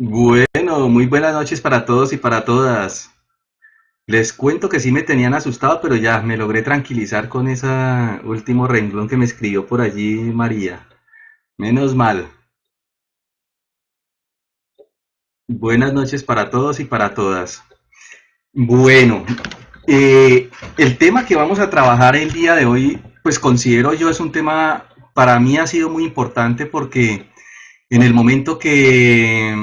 Bueno, muy buenas noches para todos y para todas. Les cuento que sí me tenían asustado, pero ya me logré tranquilizar con ese último renglón que me escribió por allí María. Menos mal. Buenas noches para todos y para todas. Bueno, el tema que vamos a trabajar el día de hoy, pues considero yo es un tema, para mí ha sido muy importante porque en el momento que,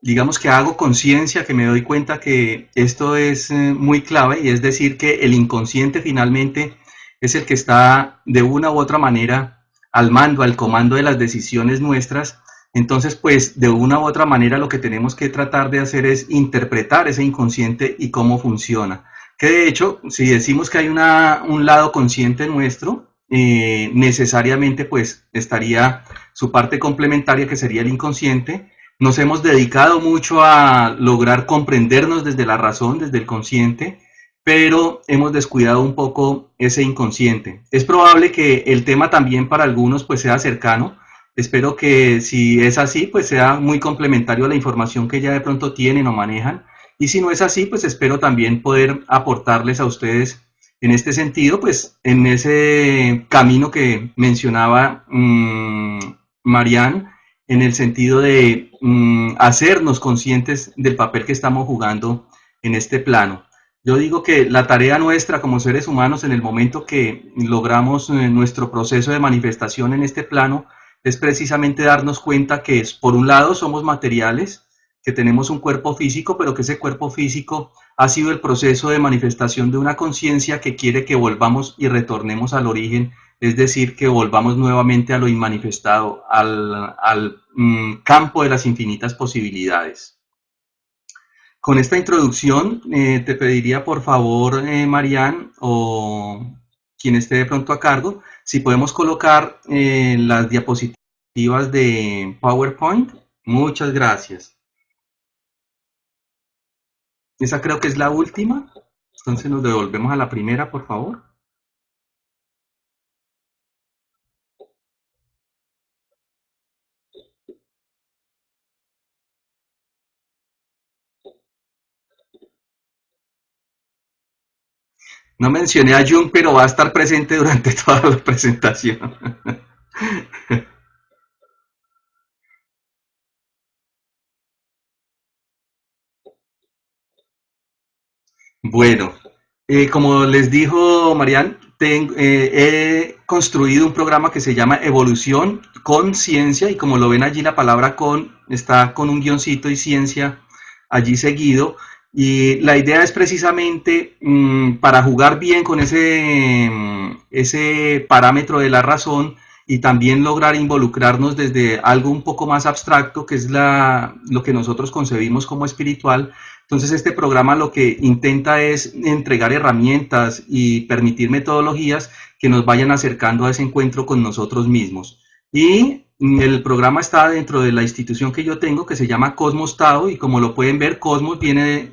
digamos que hago conciencia, que me doy cuenta que esto es muy clave, y es decir, que el inconsciente finalmente es el que está de una u otra manera al mando, al comando de las decisiones nuestras. Entonces, pues de una u otra manera lo que tenemos que tratar de hacer es interpretar ese inconsciente y cómo funciona. Que de hecho, si decimos que hay un lado consciente nuestro, necesariamente pues estaría su parte complementaria, que sería el inconsciente. Nos hemos dedicado mucho a lograr comprendernos desde la razón, desde el consciente, pero hemos descuidado un poco ese inconsciente. Es probable que el tema también para algunos pues sea cercano. Espero que si es así, pues sea muy complementario a la información que ya de pronto tienen o manejan. Y si no es así, pues espero también poder aportarles a ustedes en este sentido, pues en ese camino que mencionaba Marianne, en el sentido de hacernos conscientes del papel que estamos jugando en este plano. Yo digo que la tarea nuestra como seres humanos en el momento que logramos nuestro proceso de manifestación en este plano es precisamente darnos cuenta que es, por un lado somos materiales, que tenemos un cuerpo físico, pero que ese cuerpo físico ha sido el proceso de manifestación de una conciencia que quiere que volvamos y retornemos al origen, es decir, que volvamos nuevamente a lo inmanifestado, al campo de las infinitas posibilidades. Con esta introducción, te pediría por favor, Marianne, o quien esté de pronto a cargo, si podemos colocar las diapositivas de PowerPoint. Muchas gracias. Esa creo que es la última. Entonces nos devolvemos a la primera, por favor. No mencioné a Jung, pero va a estar presente durante toda la presentación. Bueno, como les dijo Marian, he construido un programa que se llama Evolución con Ciencia, y como lo ven allí la palabra con está con un guioncito y ciencia allí seguido, y la idea es precisamente para jugar bien con ese parámetro de la razón, y también lograr involucrarnos desde algo un poco más abstracto, que es lo que nosotros concebimos como espiritual. Entonces este programa lo que intenta es entregar herramientas y permitir metodologías que nos vayan acercando a ese encuentro con nosotros mismos. Y el programa está dentro de la institución que yo tengo, que se llama Cosmos Tao, y como lo pueden ver, Cosmos viene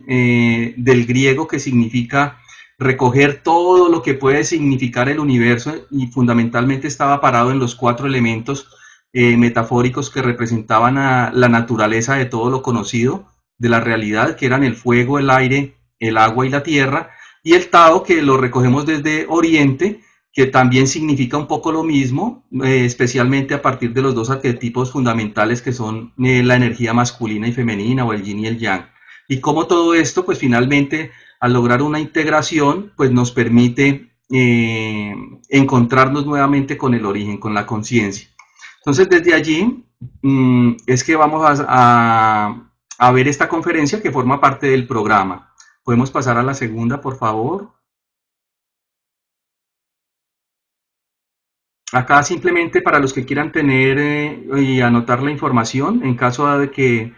del griego, que significa recoger todo lo que puede significar el universo, y fundamentalmente estaba parado en los cuatro elementos metafóricos que representaban a la naturaleza de todo lo conocido, de la realidad, que eran el fuego, el aire, el agua y la tierra, y el Tao, que lo recogemos desde Oriente, que también significa un poco lo mismo, especialmente a partir de los dos arquetipos fundamentales que son la energía masculina y femenina, o el yin y el yang. Y como todo esto, pues finalmente, al lograr una integración, pues nos permite encontrarnos nuevamente con el origen, con la conciencia. Entonces, desde allí es que vamos a ver esta conferencia que forma parte del programa. Podemos pasar a la segunda, por favor. Acá simplemente para los que quieran tener y anotar la información, en caso de que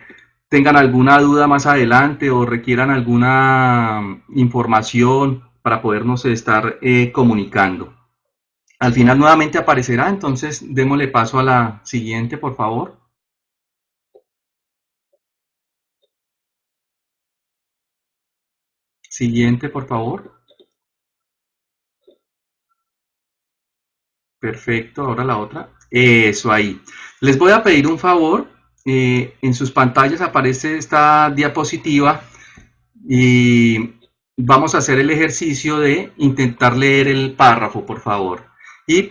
tengan alguna duda más adelante o requieran alguna información para podernos estar comunicando. Al final nuevamente aparecerá, entonces démosle paso a la siguiente, por favor. Siguiente, por favor. Perfecto, ahora la otra. Eso ahí. Les voy a pedir un favor. en sus pantallas aparece esta diapositiva y vamos a hacer el ejercicio de intentar leer el párrafo, por favor. Y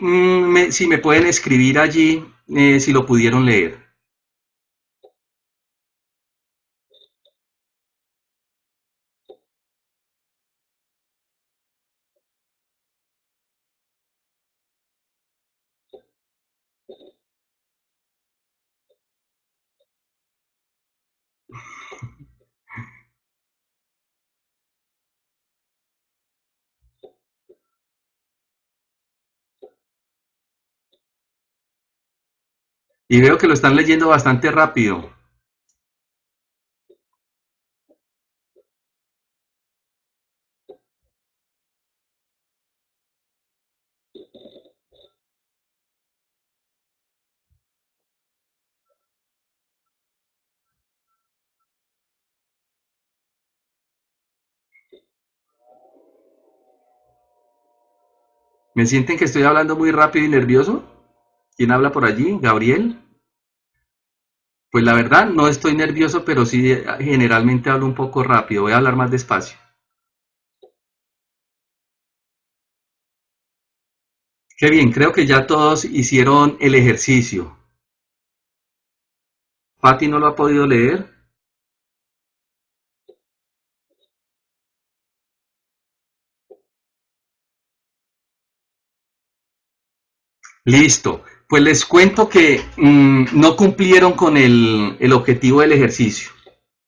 si me pueden escribir allí, si lo pudieron leer. Y veo que lo están leyendo bastante rápido. ¿Me sienten que estoy hablando muy rápido y nervioso? ¿Quién habla por allí? ¿Gabriel? Pues la verdad, no estoy nervioso, pero sí generalmente hablo un poco rápido. Voy a hablar más despacio. Qué bien, creo que ya todos hicieron el ejercicio. Patti no lo ha podido leer. Listo. Pues les cuento que no cumplieron con el objetivo del ejercicio.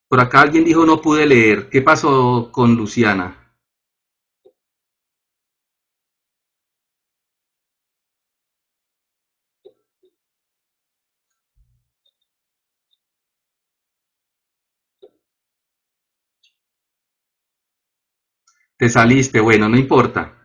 Por acá alguien dijo no pude leer. ¿Qué pasó con Luciana? Te saliste, bueno, no importa.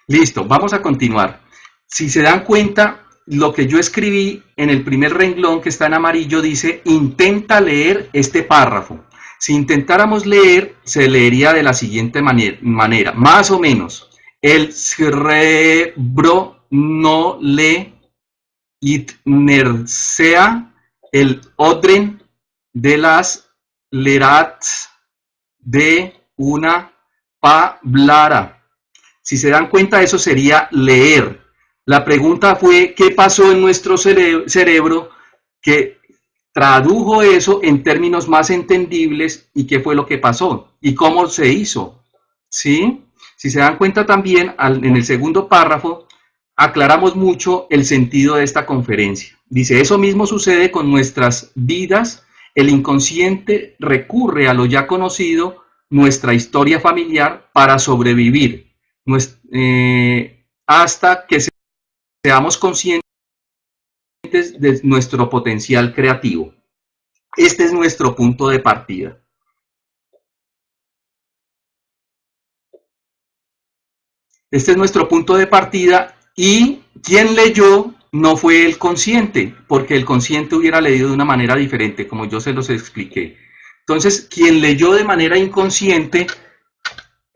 Listo, vamos a continuar. Si se dan cuenta, lo que yo escribí en el primer renglón que está en amarillo dice intenta leer este párrafo. Si intentáramos leer, se leería de la siguiente manera, más o menos. El cerebro no le itnersea el orden de las lerats de una palabra. Si se dan cuenta, eso sería leer. La pregunta fue, ¿qué pasó en nuestro cerebro que tradujo eso en términos más entendibles y qué fue lo que pasó y cómo se hizo? ¿Sí? Si se dan cuenta también, en el segundo párrafo, aclaramos mucho el sentido de esta conferencia. Dice, eso mismo sucede con nuestras vidas, el inconsciente recurre a lo ya conocido, nuestra historia familiar, para sobrevivir, hasta que seamos conscientes de nuestro potencial creativo. Este es nuestro punto de partida. Este es nuestro punto de partida y quien leyó no fue el consciente, porque el consciente hubiera leído de una manera diferente, como yo se los expliqué. Entonces, quien leyó de manera inconsciente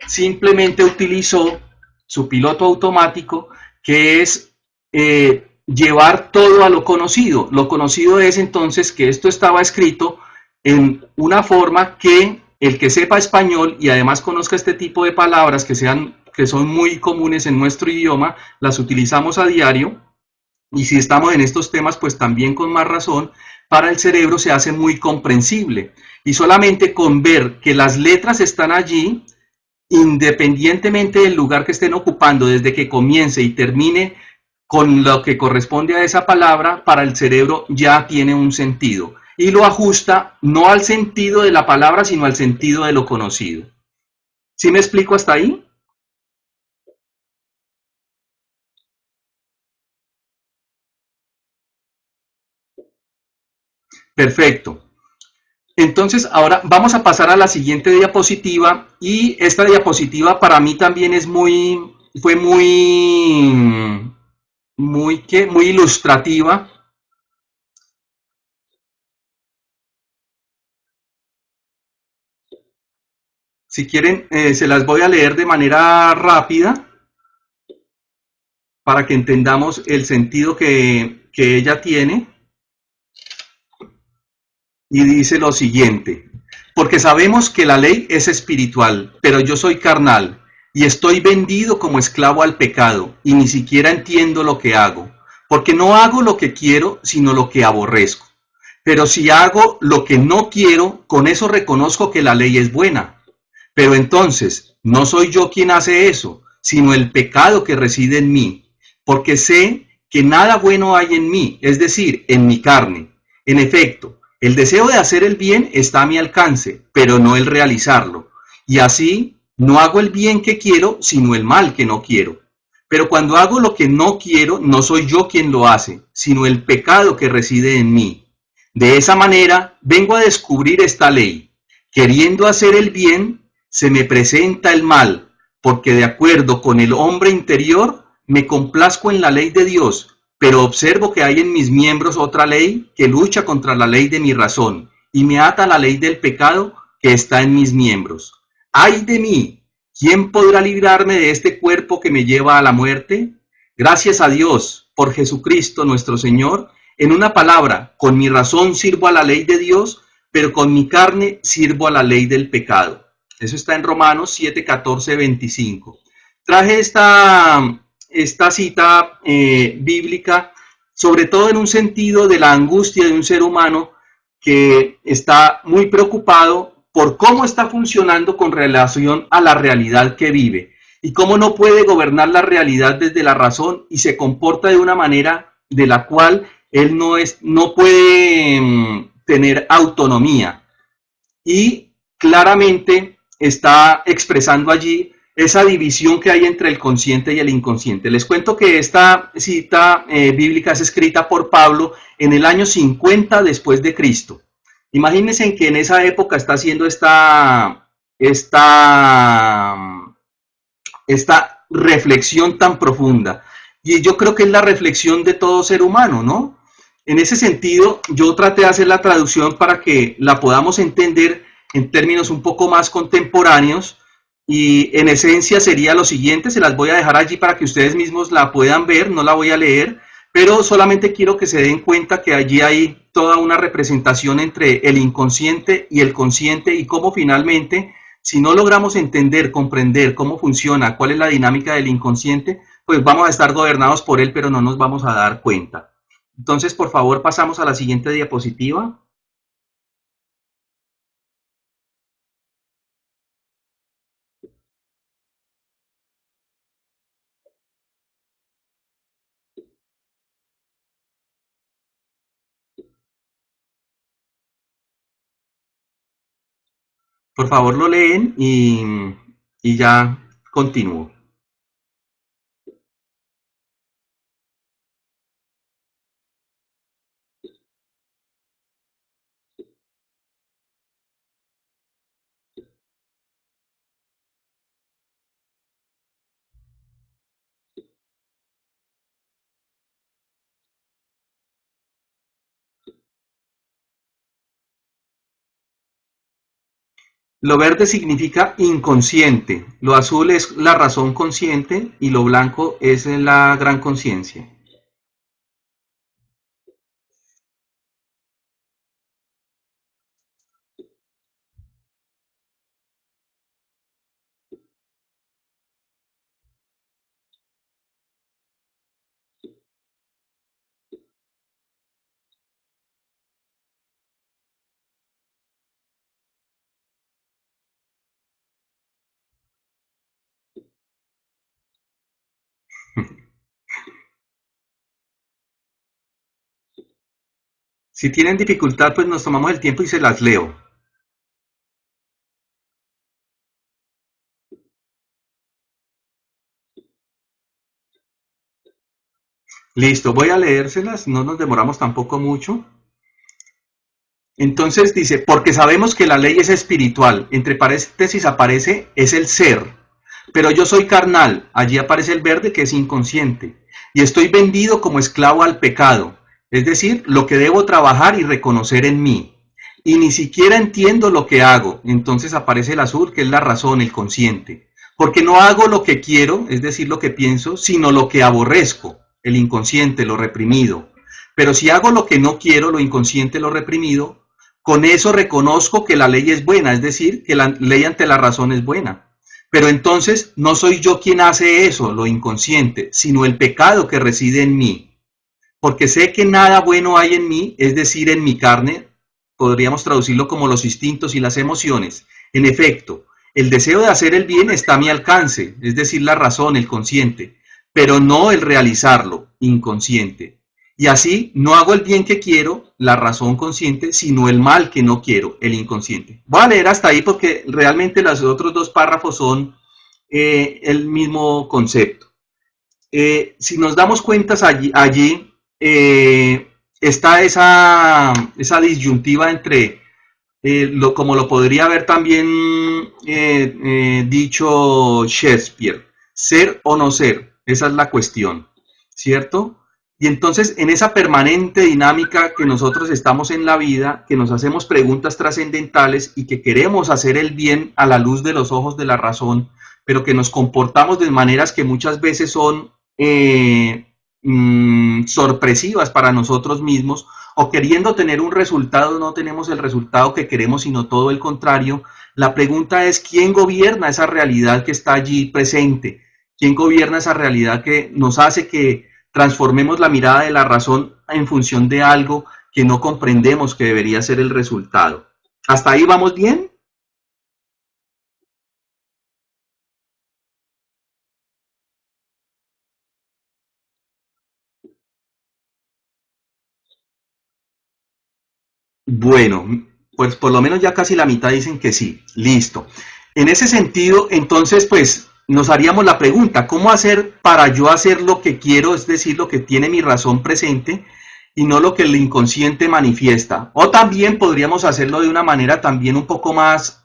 simplemente utilizó su piloto automático, que es llevar todo a lo conocido. Lo conocido es entonces que esto estaba escrito en una forma que el que sepa español y además conozca este tipo de palabras que son muy comunes en nuestro idioma, las utilizamos a diario y si estamos en estos temas, pues también con más razón, para el cerebro se hace muy comprensible. Y solamente con ver que las letras están allí, independientemente del lugar que estén ocupando, desde que comience y termine con lo que corresponde a esa palabra, para el cerebro ya tiene un sentido. Y lo ajusta no al sentido de la palabra, sino al sentido de lo conocido. ¿Sí me explico hasta ahí? Perfecto. Entonces, ahora vamos a pasar a la siguiente diapositiva y esta diapositiva para mí también fue muy ilustrativa. Si quieren, se las voy a leer de manera rápida. para que entendamos el sentido que ella tiene. Y dice lo siguiente: porque sabemos que la ley es espiritual, pero yo soy carnal, y estoy vendido como esclavo al pecado, y ni siquiera entiendo lo que hago, porque no hago lo que quiero, sino lo que aborrezco. Pero si hago lo que no quiero, con eso reconozco que la ley es buena. Pero entonces, no soy yo quien hace eso, sino el pecado que reside en mí, porque sé que nada bueno hay en mí, es decir, en mi carne. En efecto, el deseo de hacer el bien está a mi alcance, pero no el realizarlo. Y así, no hago el bien que quiero, sino el mal que no quiero. Pero cuando hago lo que no quiero, no soy yo quien lo hace, sino el pecado que reside en mí. De esa manera, vengo a descubrir esta ley. Queriendo hacer el bien, se me presenta el mal, porque de acuerdo con el hombre interior, me complazco en la ley de Dios, pero observo que hay en mis miembros otra ley que lucha contra la ley de mi razón, y me ata a la ley del pecado que está en mis miembros. ¡Ay de mí! ¿Quién podrá librarme de este cuerpo que me lleva a la muerte? Gracias a Dios, por Jesucristo nuestro Señor. En una palabra, con mi razón sirvo a la ley de Dios, pero con mi carne sirvo a la ley del pecado. Eso está en Romanos 7, 14, 25. Traje esta cita bíblica, sobre todo en un sentido de la angustia de un ser humano que está muy preocupado por cómo está funcionando con relación a la realidad que vive y cómo no puede gobernar la realidad desde la razón y se comporta de una manera de la cual él no puede tener autonomía. Y claramente está expresando allí esa división que hay entre el consciente y el inconsciente. Les cuento que esta cita bíblica es escrita por Pablo en el año 50 después de Cristo. Imagínense en que en esa época está haciendo esta reflexión tan profunda. Y yo creo que es la reflexión de todo ser humano, ¿no? En ese sentido, yo traté de hacer la traducción para que la podamos entender en términos un poco más contemporáneos y en esencia sería lo siguiente, se las voy a dejar allí para que ustedes mismos la puedan ver, no la voy a leer, pero solamente quiero que se den cuenta que allí hay toda una representación entre el inconsciente y el consciente y cómo finalmente, si no logramos entender, comprender cómo funciona, cuál es la dinámica del inconsciente, pues vamos a estar gobernados por él, pero no nos vamos a dar cuenta. Entonces, por favor, pasamos a la siguiente diapositiva. Por favor, lo leen y ya continúo. Lo verde significa inconsciente, lo azul es la razón consciente y lo blanco es la gran conciencia. Si tienen dificultad, pues nos tomamos el tiempo y se las leo. Listo, voy a leérselas, no nos demoramos tampoco mucho. Entonces dice, porque sabemos que la ley es espiritual, entre paréntesis aparece, es el ser, pero yo soy carnal, allí aparece el verde que es inconsciente, y estoy vendido como esclavo al pecado, es decir, lo que debo trabajar y reconocer en mí, y ni siquiera entiendo lo que hago, entonces aparece el azul que es la razón, el consciente, Porque no hago lo que quiero, es decir, lo que pienso, sino lo que aborrezco, el inconsciente, lo reprimido. Pero si hago lo que no quiero, lo inconsciente, lo reprimido, con eso reconozco que la ley es buena, es decir, que la ley ante la razón es buena. Pero entonces no soy yo quien hace eso, lo inconsciente, sino el pecado que reside en mí. Porque sé que nada bueno hay en mí, es decir, en mi carne, podríamos traducirlo como los instintos y las emociones. En efecto, el deseo de hacer el bien está a mi alcance, es decir, la razón, el consciente, pero no el realizarlo, inconsciente. Y así no hago el bien que quiero, la razón consciente, sino el mal que no quiero, el inconsciente. Voy a leer hasta ahí porque realmente los otros dos párrafos son el mismo concepto. Si nos damos cuenta allí está esa disyuntiva entre, como lo podría haber también dicho Shakespeare, ser o no ser, esa es la cuestión, ¿cierto? Y entonces en esa permanente dinámica que nosotros estamos en la vida, que nos hacemos preguntas trascendentales y que queremos hacer el bien a la luz de los ojos de la razón, pero que nos comportamos de maneras que muchas veces son sorpresivas para nosotros mismos, o queriendo tener un resultado no tenemos el resultado que queremos, sino todo el contrario. La pregunta es, ¿quién gobierna esa realidad que está allí presente? ¿Quién gobierna esa realidad que nos hace que transformemos la mirada de la razón en función de algo que no comprendemos que debería ser el resultado? ¿Hasta ahí vamos bien? Bueno, pues por lo menos ya casi la mitad dicen que sí. Listo. En ese sentido, entonces, pues nos haríamos la pregunta, ¿cómo hacer para yo hacer lo que quiero, es decir, lo que tiene mi razón presente y no lo que el inconsciente manifiesta? O también podríamos hacerlo de una manera también un poco más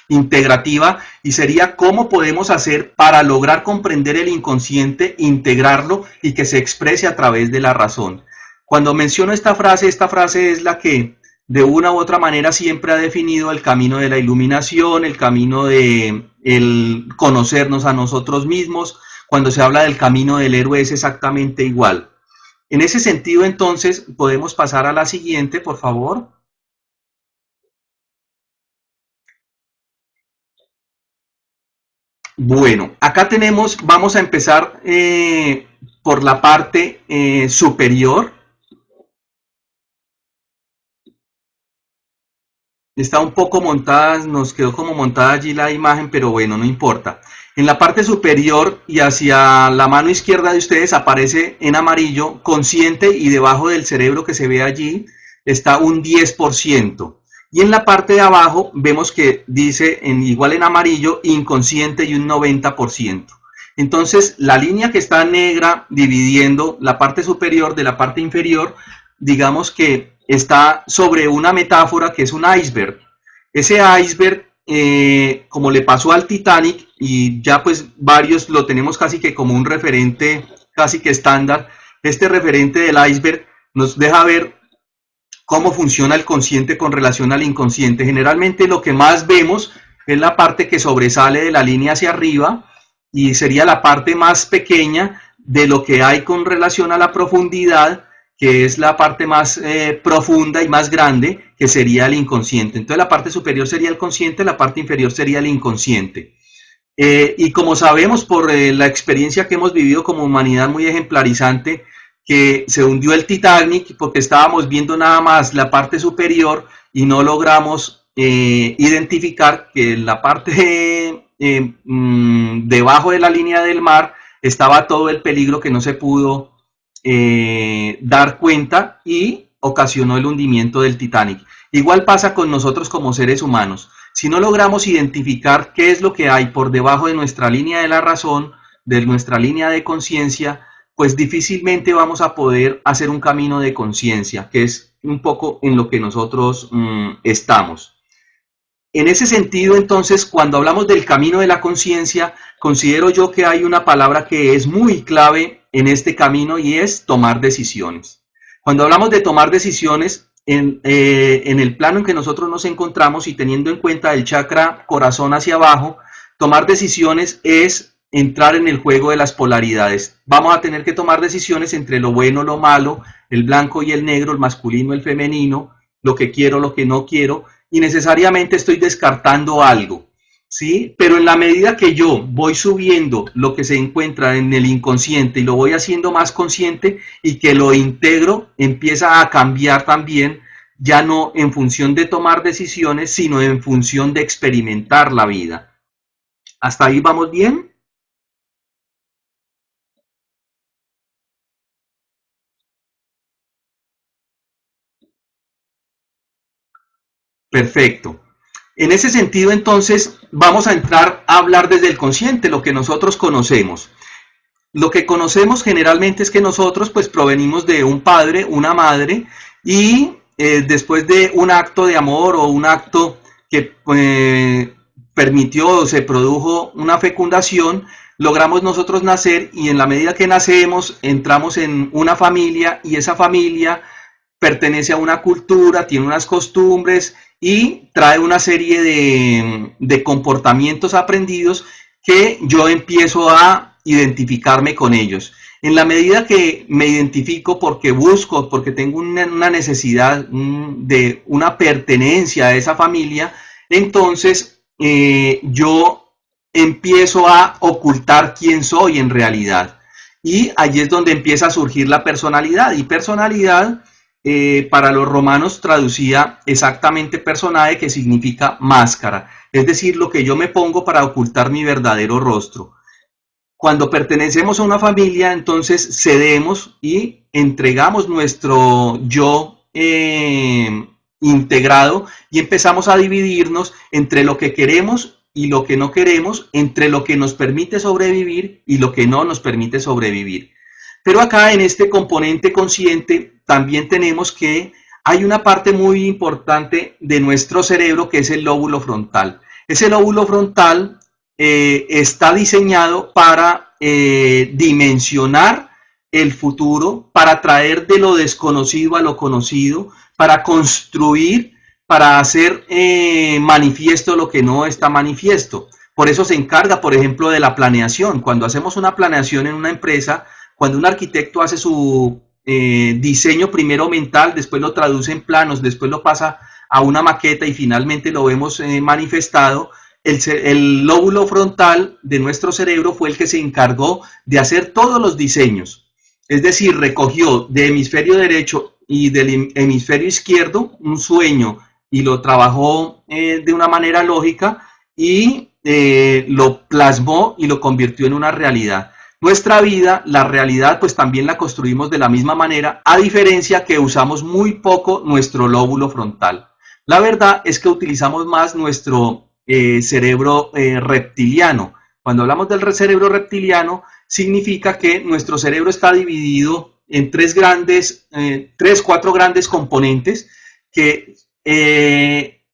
integrativa, y sería cómo podemos hacer para lograr comprender el inconsciente, integrarlo y que se exprese a través de la razón. Cuando menciono esta frase es la que de una u otra manera siempre ha definido el camino de la iluminación, el camino de el conocernos a nosotros mismos. Cuando se habla del camino del héroe es exactamente igual. En ese sentido, entonces, podemos pasar a la siguiente, por favor. Bueno, acá tenemos, vamos a empezar por la parte superior. Está un poco montada, nos quedó como montada allí la imagen, pero bueno, no importa. En la parte superior y hacia la mano izquierda de ustedes aparece en amarillo consciente, y debajo del cerebro que se ve allí está un 10%. Y en la parte de abajo vemos que dice igual en amarillo inconsciente y un 90%. Entonces la línea que está negra dividiendo la parte superior de la parte inferior, digamos que está sobre una metáfora que es un iceberg. Ese iceberg, como le pasó al Titanic, y ya pues varios lo tenemos casi que como un referente casi que estándar, este referente del iceberg nos deja ver cómo funciona el consciente con relación al inconsciente. Generalmente lo que más vemos es la parte que sobresale de la línea hacia arriba, y sería la parte más pequeña de lo que hay con relación a la profundidad, que es la parte más profunda y más grande, que sería el inconsciente. Entonces la parte superior sería el consciente, la parte inferior sería el inconsciente. Y como sabemos por la experiencia que hemos vivido como humanidad muy ejemplarizante, que se hundió el Titanic porque estábamos viendo nada más la parte superior y no logramos identificar que en la parte debajo de la línea del mar estaba todo el peligro que no se pudo dar cuenta, y ocasionó el hundimiento del Titanic. Igual pasa con nosotros como seres humanos. Si no logramos identificar qué es lo que hay por debajo de nuestra línea de la razón, de nuestra línea de conciencia, pues difícilmente vamos a poder hacer un camino de conciencia, que es un poco en lo que nosotros estamos. En ese sentido, entonces, cuando hablamos del camino de la conciencia, considero yo que hay una palabra que es muy clave en este camino, y es tomar decisiones. Cuando hablamos de tomar decisiones, en el plano en que nosotros nos encontramos y teniendo en cuenta el chakra corazón hacia abajo, Tomar decisiones es entrar en el juego de las polaridades. Vamos a tener que tomar decisiones entre lo bueno, lo malo, el blanco y el negro, el masculino, el femenino, lo que quiero, lo que no quiero, y necesariamente estoy descartando algo, ¿sí? Pero en la medida que yo voy subiendo lo que se encuentra en el inconsciente y lo voy haciendo más consciente y que lo integro, empieza a cambiar también, ya no en función de tomar decisiones, sino en función de experimentar la vida. ¿Hasta ahí vamos bien? Perfecto. En ese sentido, entonces, vamos a entrar a hablar desde el consciente, lo que nosotros conocemos. Lo que conocemos generalmente es que nosotros pues provenimos de un padre, una madre, y después de un acto de amor o un acto que permitió o se produjo una fecundación, logramos nosotros nacer y en la medida que nacemos entramos en una familia y esa familia pertenece a una cultura, tiene unas costumbres y trae una serie de comportamientos aprendidos que yo empiezo a identificarme con ellos. En la medida que me identifico porque busco, porque tengo una necesidad de una pertenencia a esa familia, entonces yo empiezo a ocultar quién soy en realidad. Y allí es donde empieza a surgir la personalidad. Y personalidad para los romanos traducía exactamente personae, que significa máscara, es decir, lo que yo me pongo para ocultar mi verdadero rostro. Cuando pertenecemos a una familia, entonces cedemos y entregamos nuestro yo integrado y empezamos a dividirnos entre lo que queremos y lo que no queremos, entre lo que nos permite sobrevivir y lo que no nos permite sobrevivir. Pero acá en este componente consciente también tenemos que hay una parte muy importante de nuestro cerebro que es el lóbulo frontal. Ese lóbulo frontal está diseñado para dimensionar el futuro, para traer de lo desconocido a lo conocido, para construir, para hacer manifiesto lo que no está manifiesto. Por eso se encarga, por ejemplo, de la planeación. Cuando hacemos una planeación en una empresa, cuando un arquitecto hace su diseño primero mental, después lo traduce en planos, después lo pasa a una maqueta y finalmente lo vemos manifestado, el lóbulo frontal de nuestro cerebro fue el que se encargó de hacer todos los diseños. Es decir, recogió de hemisferio derecho y del hemisferio izquierdo un sueño y lo trabajó de una manera lógica y lo plasmó y lo convirtió en una realidad. Nuestra vida, la realidad, pues también la construimos de la misma manera, a diferencia que usamos muy poco nuestro lóbulo frontal. La verdad es que utilizamos más nuestro cerebro reptiliano. Cuando hablamos del cerebro reptiliano, significa que nuestro cerebro está dividido en cuatro grandes componentes que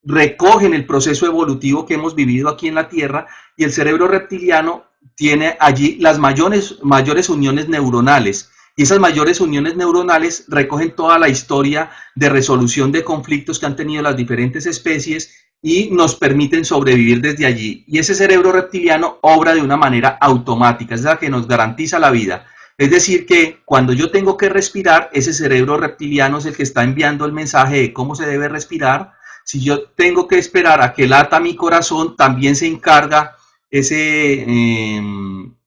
recogen el proceso evolutivo que hemos vivido aquí en la Tierra, y el cerebro reptiliano tiene allí las mayores uniones neuronales, y esas mayores uniones neuronales recogen toda la historia de resolución de conflictos que han tenido las diferentes especies y nos permiten sobrevivir desde allí. Y ese cerebro reptiliano obra de una manera automática, es la que nos garantiza la vida. Es decir, que cuando yo tengo que respirar, ese cerebro reptiliano es el que está enviando el mensaje de cómo se debe respirar. Si yo tengo que esperar a que lata mi corazón, también se encarga ese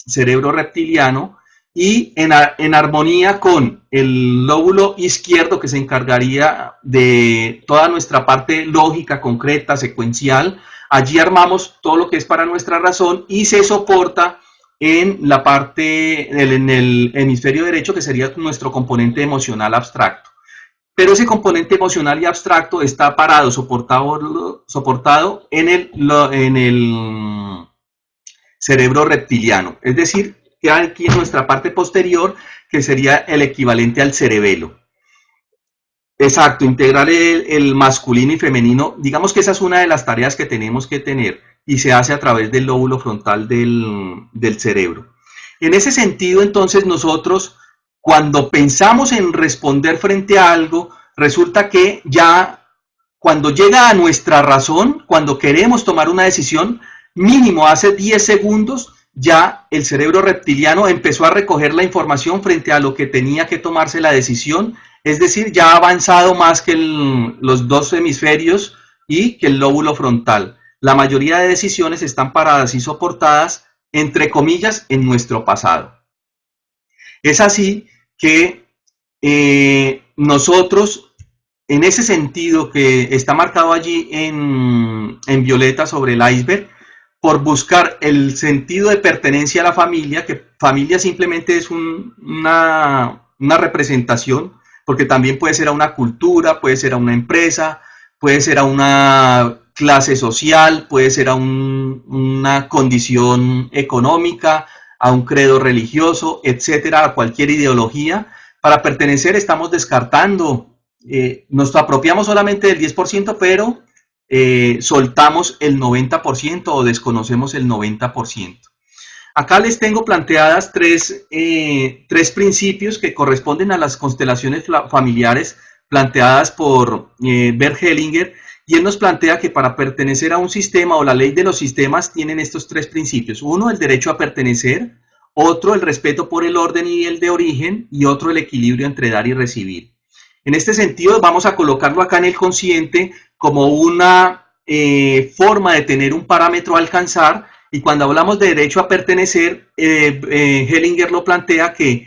cerebro reptiliano, y en armonía con el lóbulo izquierdo, que se encargaría de toda nuestra parte lógica, concreta, secuencial. Allí armamos todo lo que es para nuestra razón y se soporta en la parte, en el hemisferio derecho, que sería nuestro componente emocional abstracto. Pero ese componente emocional y abstracto está parado, soportado en el cerebro reptiliano. Es decir, que aquí en nuestra parte posterior, que sería el equivalente al cerebelo. Exacto, integrar el masculino y femenino. Digamos que esa es una de las tareas que tenemos que tener y se hace a través del lóbulo frontal del cerebro. En ese sentido, entonces, nosotros, cuando pensamos en responder frente a algo, resulta que ya cuando llega a nuestra razón, cuando queremos tomar una decisión, mínimo hace 10 segundos, ya el cerebro reptiliano empezó a recoger la información frente a lo que tenía que tomarse la decisión, es decir, ya ha avanzado más que los dos hemisferios y que el lóbulo frontal. La mayoría de decisiones están paradas y soportadas, entre comillas, en nuestro pasado. Es así que nosotros, en ese sentido que está marcado allí en violeta sobre el iceberg, por buscar el sentido de pertenencia a la familia, que familia simplemente es una representación, porque también puede ser a una cultura, puede ser a una empresa, puede ser a una clase social, puede ser a una condición económica, a un credo religioso, etcétera, a cualquier ideología. Para pertenecer estamos descartando, nos apropiamos solamente del 10%, pero soltamos el 90% o desconocemos el 90%. Acá les tengo planteadas tres principios que corresponden a las constelaciones familiares planteadas por Bert Hellinger, y él nos plantea que para pertenecer a un sistema o la ley de los sistemas tienen estos tres principios. Uno, el derecho a pertenecer; otro, el respeto por el orden y el de origen; y otro, el equilibrio entre dar y recibir. En este sentido, vamos a colocarlo acá en el consciente como una forma de tener un parámetro a alcanzar, y cuando hablamos de derecho a pertenecer, Hellinger lo plantea que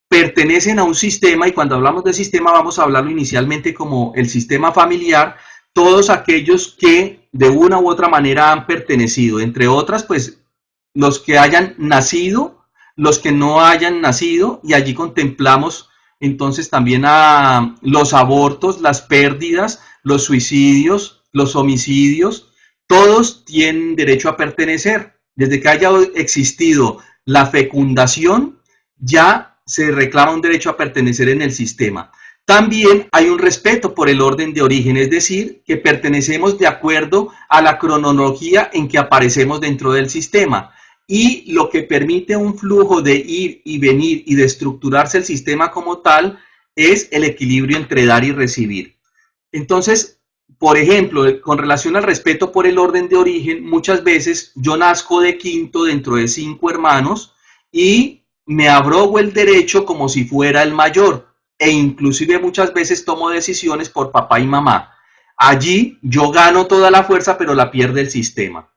pertenecen a un sistema, y cuando hablamos de sistema vamos a hablarlo inicialmente como el sistema familiar, todos aquellos que de una u otra manera han pertenecido, entre otras, pues los que hayan nacido, los que no hayan nacido, y allí contemplamos entonces también a los abortos, las pérdidas, los suicidios, los homicidios. Todos tienen derecho a pertenecer. Desde que haya existido la fecundación, ya se reclama un derecho a pertenecer en el sistema. También hay un respeto por el orden de origen, es decir, que pertenecemos de acuerdo a la cronología en que aparecemos dentro del sistema, y lo que permite un flujo de ir y venir y de estructurarse el sistema como tal es el equilibrio entre dar y recibir. Entonces, por ejemplo, con relación al respeto por el orden de origen, muchas veces yo nazco de quinto dentro de 5 hermanos y me abrogo el derecho como si fuera el mayor, e inclusive muchas veces tomo decisiones por papá y mamá. Allí yo gano toda la fuerza, pero la pierde el sistema,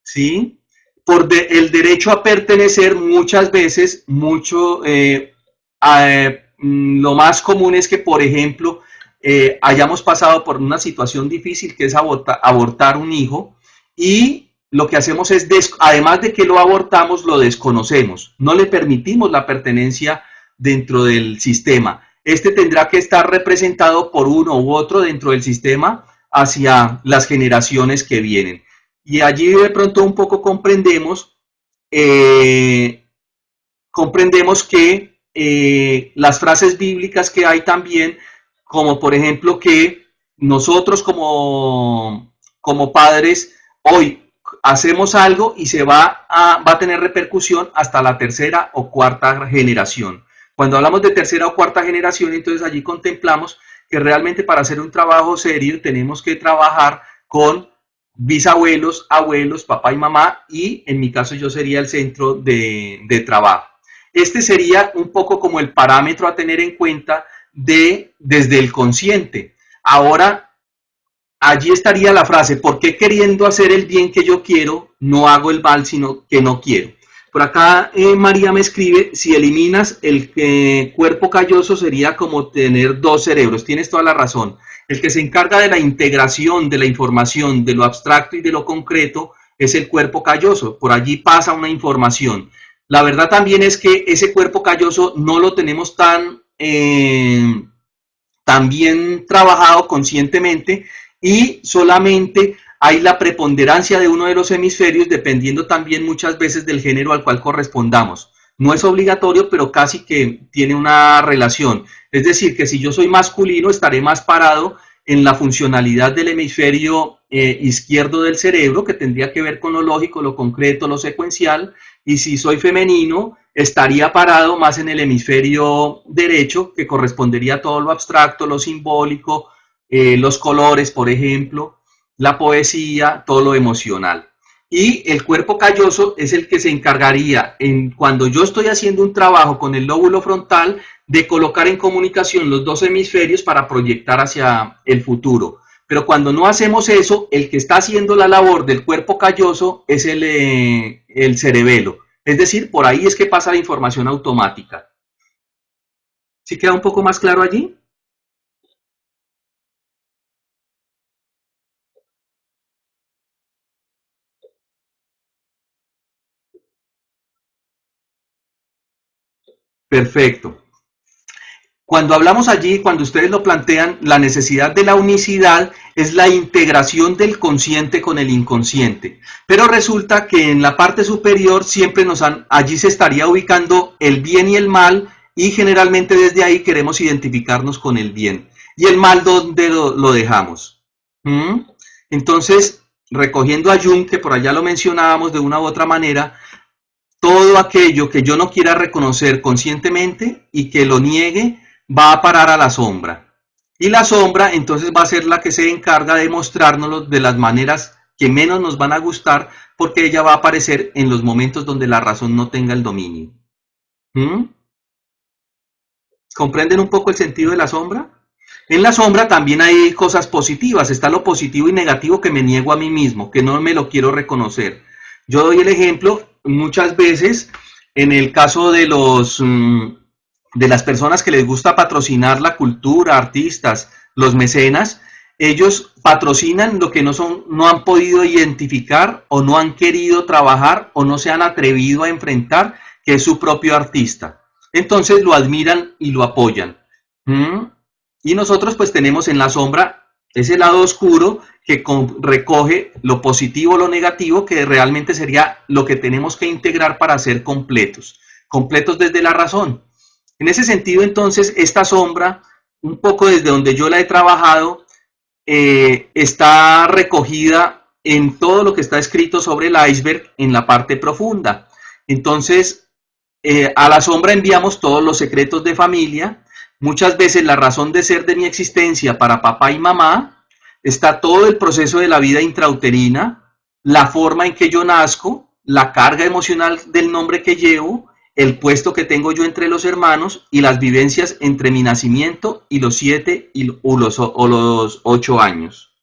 ¿sí? El derecho a pertenecer, muchas veces, lo más común es que, por ejemplo, hayamos pasado por una situación difícil que es abortar un hijo, y lo que hacemos es, además de que lo abortamos, lo desconocemos, no le permitimos la pertenencia dentro del sistema. Este tendrá que estar representado por uno u otro dentro del sistema hacia las generaciones que vienen. Y allí de pronto un poco comprendemos que las frases bíblicas que hay también, como por ejemplo que nosotros como padres hoy hacemos algo y va a tener repercusión hasta la tercera o cuarta generación. Cuando hablamos de tercera o cuarta generación, entonces allí contemplamos que realmente para hacer un trabajo serio tenemos que trabajar con bisabuelos, abuelos, papá y mamá, y en mi caso yo sería el centro de trabajo. Este sería un poco como el parámetro a tener en cuenta desde el consciente. Ahora, allí estaría la frase: ¿por qué queriendo hacer el bien que yo quiero, no hago el mal sino que no quiero? Por acá María me escribe: si eliminas el cuerpo calloso sería como tener 2 cerebros. Tienes toda la razón. El que se encarga de la integración de la información, de lo abstracto y de lo concreto, es el cuerpo calloso. Por allí pasa una información. La verdad también es que ese cuerpo calloso no lo tenemos tan bien trabajado conscientemente, y solamente hay la preponderancia de uno de los hemisferios, dependiendo también muchas veces del género al cual correspondamos. No es obligatorio, pero casi que tiene una relación. Es decir, que si yo soy masculino, estaré más parado en la funcionalidad del hemisferio izquierdo del cerebro, que tendría que ver con lo lógico, lo concreto, lo secuencial, y si soy femenino, estaría parado más en el hemisferio derecho, que correspondería a todo lo abstracto, lo simbólico, los colores, por ejemplo, la poesía, todo lo emocional. y el cuerpo calloso es el que se encargaría, cuando yo estoy haciendo un trabajo con el lóbulo frontal, de colocar en comunicación los dos hemisferios para proyectar hacia el futuro. Pero cuando no hacemos eso, el que está haciendo la labor del cuerpo calloso es el cerebelo. Es decir, por ahí es que pasa la información automática. ¿Sí queda un poco más claro allí? Perfecto. Cuando hablamos allí, cuando ustedes lo plantean, la necesidad de la unicidad es la integración del consciente con el inconsciente. Pero resulta que en la parte superior siempre allí se estaría ubicando el bien y el mal, y generalmente desde ahí queremos identificarnos con el bien. ¿Y el mal dónde lo dejamos? ¿Mm? Entonces, recogiendo a Jung, que por allá lo mencionábamos de una u otra manera, todo aquello que yo no quiera reconocer conscientemente y que lo niegue va a parar a la sombra. Y la sombra entonces va a ser la que se encarga de mostrárnoslo de las maneras que menos nos van a gustar, porque ella va a aparecer en los momentos donde la razón no tenga el dominio. ¿Mm? ¿Comprenden un poco el sentido de la sombra? En la sombra también hay cosas positivas, está lo positivo y negativo que me niego a mí mismo, que no me lo quiero reconocer. Yo doy el ejemplo muchas veces en el caso de de las personas que les gusta patrocinar la cultura, artistas, los mecenas, ellos patrocinan lo que no han podido identificar o no han querido trabajar o no se han atrevido a enfrentar, que es su propio artista. Entonces lo admiran y lo apoyan. ¿Mm? Y nosotros pues tenemos en la sombra ese lado oscuro que recoge lo positivo, lo negativo, que realmente sería lo que tenemos que integrar para ser completos, completos desde la razón. En ese sentido, entonces, esta sombra, un poco desde donde yo la he trabajado, está recogida en todo lo que está escrito sobre el iceberg en la parte profunda. Entonces, a la sombra enviamos todos los secretos de familia. Muchas veces la razón de ser de mi existencia para papá y mamá, está todo el proceso de la vida intrauterina, la forma en que yo nazco, la carga emocional del nombre que llevo, el puesto que tengo yo entre los hermanos y las vivencias entre mi nacimiento y los 7 o los 8 años.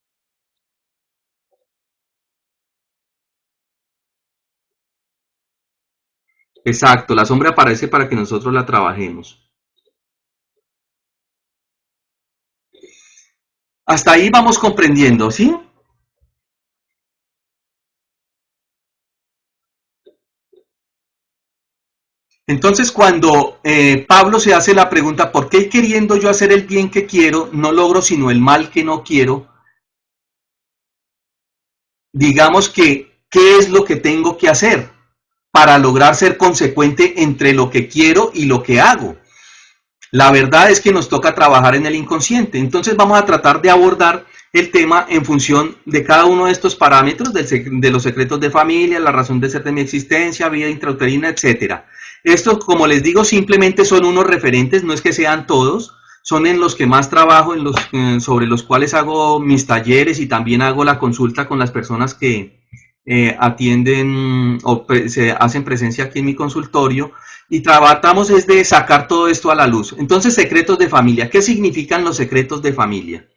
Exacto, la sombra aparece para que nosotros la trabajemos. Hasta ahí vamos comprendiendo, ¿sí? Entonces, cuando Pablo se hace la pregunta, ¿por qué queriendo yo hacer el bien que quiero, no logro sino el mal que no quiero? Digamos que, ¿qué es lo que tengo que hacer para lograr ser consecuente entre lo que quiero y lo que hago? La verdad es que nos toca trabajar en el inconsciente. Entonces vamos a tratar de abordar el tema en función de cada uno de estos parámetros de los secretos de familia, la razón de ser de mi existencia, vida intrauterina, etcétera. Estos, como les digo, simplemente son unos referentes, no es que sean todos, son en los que más trabajo, sobre los cuales hago mis talleres y también hago la consulta con las personas que atienden o se hacen presencia aquí en mi consultorio, y tratamos es de sacar todo esto a la luz. Entonces, secretos de familia. ¿Qué significan los secretos de familia?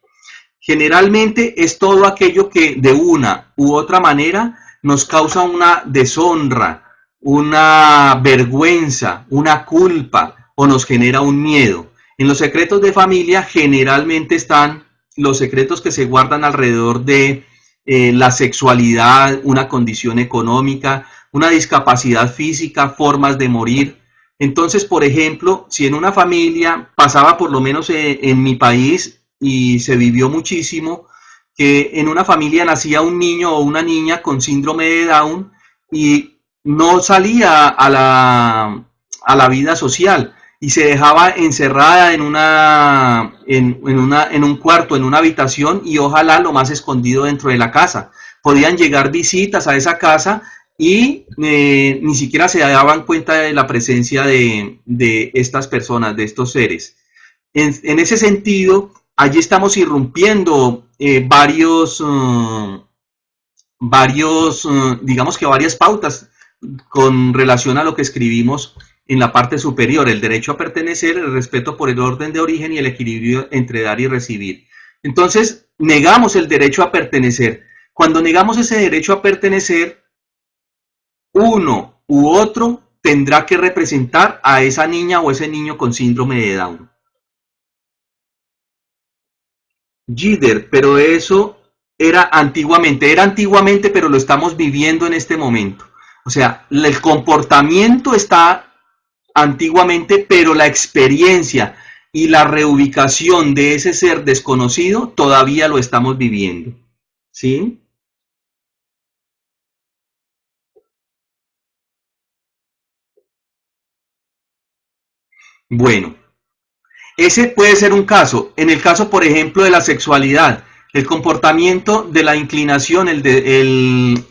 Generalmente es todo aquello que de una u otra manera nos causa una deshonra, una vergüenza, una culpa o nos genera un miedo. En los secretos de familia generalmente están los secretos que se guardan alrededor de la sexualidad, una condición económica, una discapacidad física, formas de morir. Entonces, por ejemplo, si en una familia pasaba, por lo menos en mi país, y se vivió muchísimo, que en una familia nacía un niño o una niña con síndrome de Down y no salía a la vida social y se dejaba encerrada en un cuarto, en una habitación, y ojalá lo más escondido dentro de la casa. Podían llegar visitas a esa casa y ni siquiera se daban cuenta de la presencia de estas personas, de estos seres. En ese sentido, allí estamos irrumpiendo varios digamos que varias pautas con relación a lo que escribimos en la parte superior, el derecho a pertenecer, el respeto por el orden de origen y el equilibrio entre dar y recibir. Entonces, negamos el derecho a pertenecer. Cuando negamos ese derecho a pertenecer, uno u otro tendrá que representar a esa niña o ese niño con síndrome de Down. Jider, pero eso era antiguamente, pero lo estamos viviendo en este momento. O sea, el comportamiento está antiguamente, pero la experiencia y la reubicación de ese ser desconocido todavía lo estamos viviendo. ¿Sí? Bueno, ese puede ser un caso. En el caso, por ejemplo, de la sexualidad, el comportamiento de la inclinación, el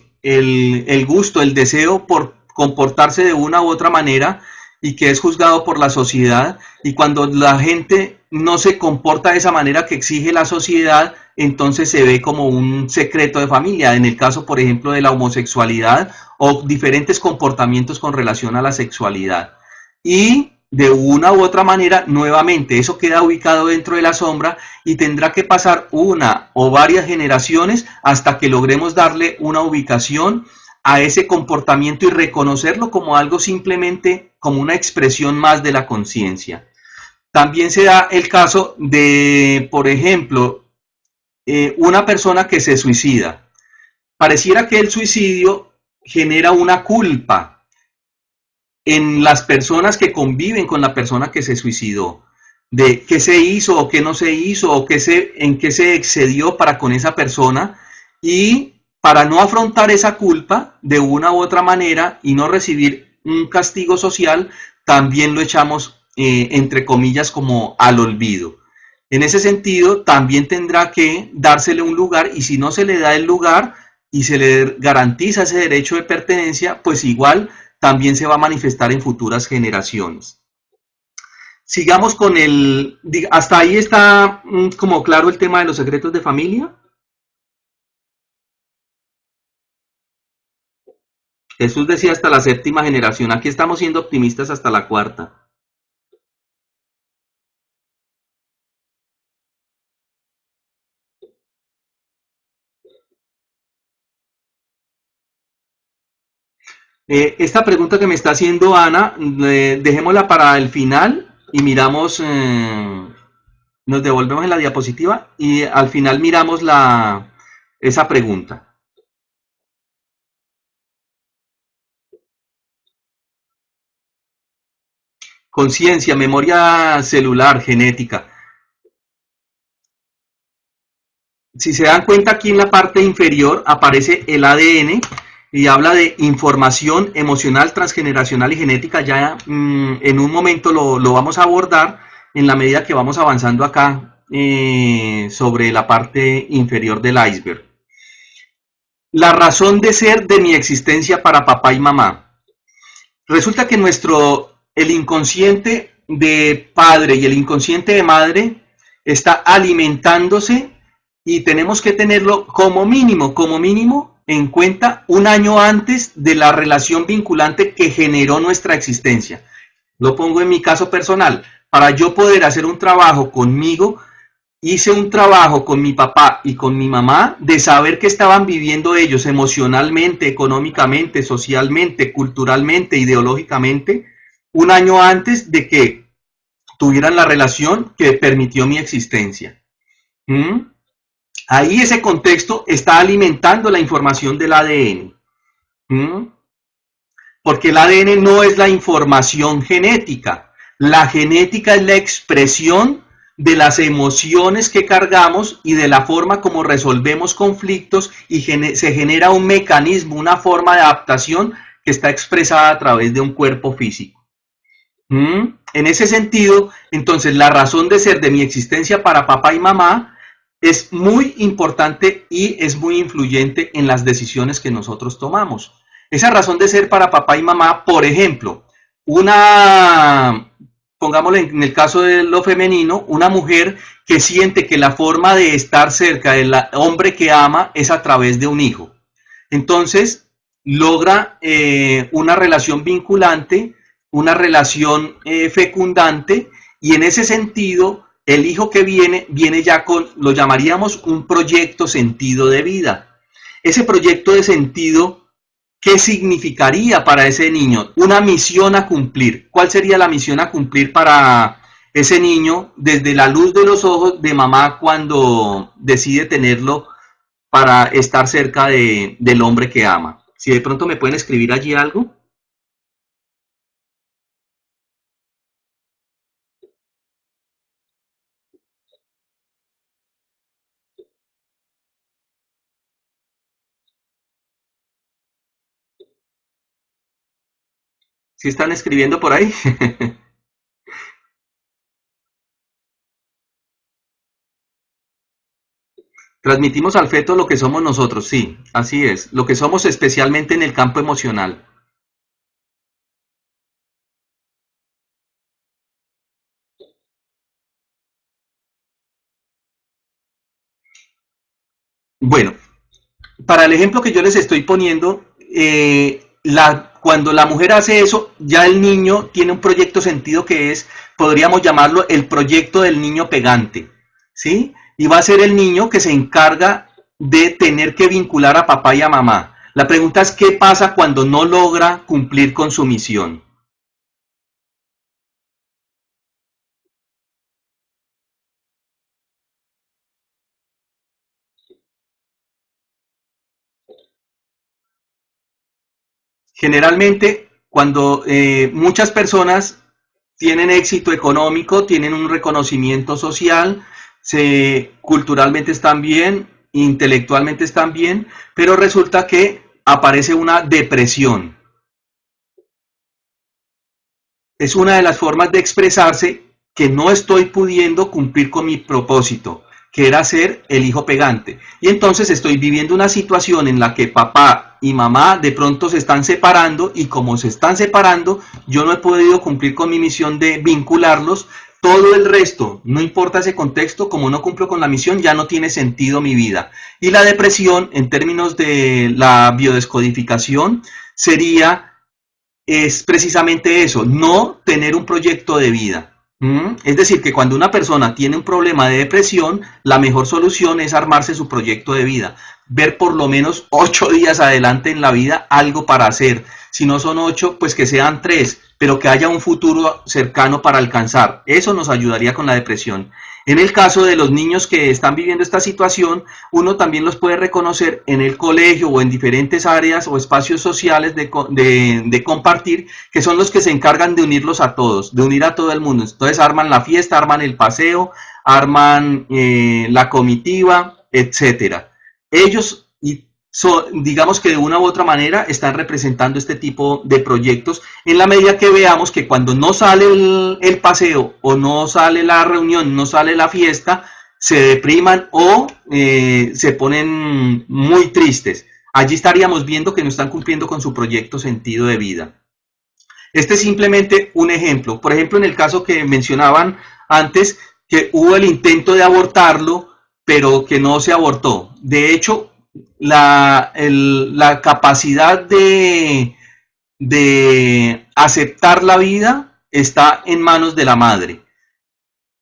gusto, el deseo por comportarse de una u otra manera y que es juzgado por la sociedad. Y cuando la gente no se comporta de esa manera que exige la sociedad, entonces se ve como un secreto de familia. En el caso, por ejemplo, de la homosexualidad o diferentes comportamientos con relación a la sexualidad. Y de una u otra manera, nuevamente, eso queda ubicado dentro de la sombra y tendrá que pasar una o varias generaciones hasta que logremos darle una ubicación a ese comportamiento y reconocerlo como algo simplemente como una expresión más de la conciencia. También se da el caso de, por ejemplo, una persona que se suicida. Pareciera que el suicidio genera una culpa en las personas que conviven con la persona que se suicidó, de qué se hizo o qué no se hizo o en qué se excedió para con esa persona, y para no afrontar esa culpa de una u otra manera y no recibir un castigo social, también lo echamos entre comillas como al olvido. En ese sentido, también tendrá que dársele un lugar, y si no se le da el lugar y se le garantiza ese derecho de pertenencia, pues igual también se va a manifestar en futuras generaciones. Sigamos con hasta ahí está como claro el tema de los secretos de familia. Jesús decía hasta la séptima generación, aquí estamos siendo optimistas hasta la cuarta. Esta pregunta que me está haciendo Ana, dejémosla para el final y miramos, nos devolvemos en la diapositiva y al final miramos esa pregunta. Conciencia, memoria celular, genética. Si se dan cuenta, aquí en la parte inferior aparece el ADN y habla de información emocional, transgeneracional y genética. Ya en un momento lo vamos a abordar en la medida que vamos avanzando acá sobre la parte inferior del iceberg. La razón de ser de mi existencia para papá y mamá. Resulta que el inconsciente de padre y el inconsciente de madre está alimentándose, y tenemos que tenerlo como mínimo en cuenta un año antes de la relación vinculante que generó nuestra existencia. Lo pongo en mi caso personal. Para yo poder hacer un trabajo conmigo, hice un trabajo con mi papá y con mi mamá de saber qué estaban viviendo ellos emocionalmente, económicamente, socialmente, culturalmente, ideológicamente, un año antes de que tuvieran la relación que permitió mi existencia. ¿Mm? Ahí ese contexto está alimentando la información del ADN. ¿Mm? Porque el ADN no es la información genética. La genética es la expresión de las emociones que cargamos y de la forma como resolvemos conflictos, y se genera un mecanismo, una forma de adaptación que está expresada a través de un cuerpo físico. En ese sentido, entonces, la razón de ser de mi existencia para papá y mamá es muy importante y es muy influyente en las decisiones que nosotros tomamos. Esa razón de ser para papá y mamá, por ejemplo, pongámoslo en el caso de lo femenino, una mujer que siente que la forma de estar cerca del hombre que ama es a través de un hijo. Entonces, logra una relación vinculante, una relación fecundante, y en ese sentido, el hijo que viene ya con, lo llamaríamos un proyecto sentido de vida. Ese proyecto de sentido, ¿qué significaría para ese niño? Una misión a cumplir. ¿Cuál sería la misión a cumplir para ese niño desde la luz de los ojos de mamá cuando decide tenerlo para estar cerca del hombre que ama? Si de pronto me pueden escribir allí algo. Si están escribiendo por ahí. Transmitimos al feto lo que somos nosotros, sí, así es, lo que somos especialmente en el campo emocional. Bueno, para el ejemplo que yo les estoy poniendo, cuando la mujer hace eso, ya el niño tiene un proyecto sentido que es, podríamos llamarlo el proyecto del niño pegante, ¿sí? Y va a ser el niño que se encarga de tener que vincular a papá y a mamá. La pregunta es, ¿qué pasa cuando no logra cumplir con su misión? Generalmente, cuando muchas personas tienen éxito económico, tienen un reconocimiento social, culturalmente están bien, intelectualmente están bien, pero resulta que aparece una depresión. Es una de las formas de expresarse que no estoy pudiendo cumplir con mi propósito, que era ser el hijo pegante. Y entonces estoy viviendo una situación en la que papá y mamá de pronto se están separando, y como se están separando, yo no he podido cumplir con mi misión de vincularlos. Todo el resto, no importa ese contexto, como no cumplo con la misión, ya no tiene sentido mi vida. Y la depresión, en términos de la biodescodificación, sería es precisamente eso, no tener un proyecto de vida. Es decir, que cuando una persona tiene un problema de depresión, la mejor solución es armarse su proyecto de vida, ver por lo menos 8 días adelante en la vida algo para hacer. Si no son 8, pues que sean 3, pero que haya un futuro cercano para alcanzar. Eso nos ayudaría con la depresión. En el caso de los niños que están viviendo esta situación, uno también los puede reconocer en el colegio o en diferentes áreas o espacios sociales de compartir, que son los que se encargan de unirlos a todos, de unir a todo el mundo. Entonces arman la fiesta, arman el paseo, arman la comitiva, etcétera. Ellos, digamos que de una u otra manera, están representando este tipo de proyectos, en la medida que veamos que cuando no sale el paseo, o no sale la reunión, no sale la fiesta, se depriman o se ponen muy tristes. Allí estaríamos viendo que no están cumpliendo con su proyecto sentido de vida. Este es simplemente un ejemplo. Por ejemplo, en el caso que mencionaban antes, que hubo el intento de abortarlo, pero que no se abortó. De hecho, la capacidad de aceptar la vida está en manos de la madre.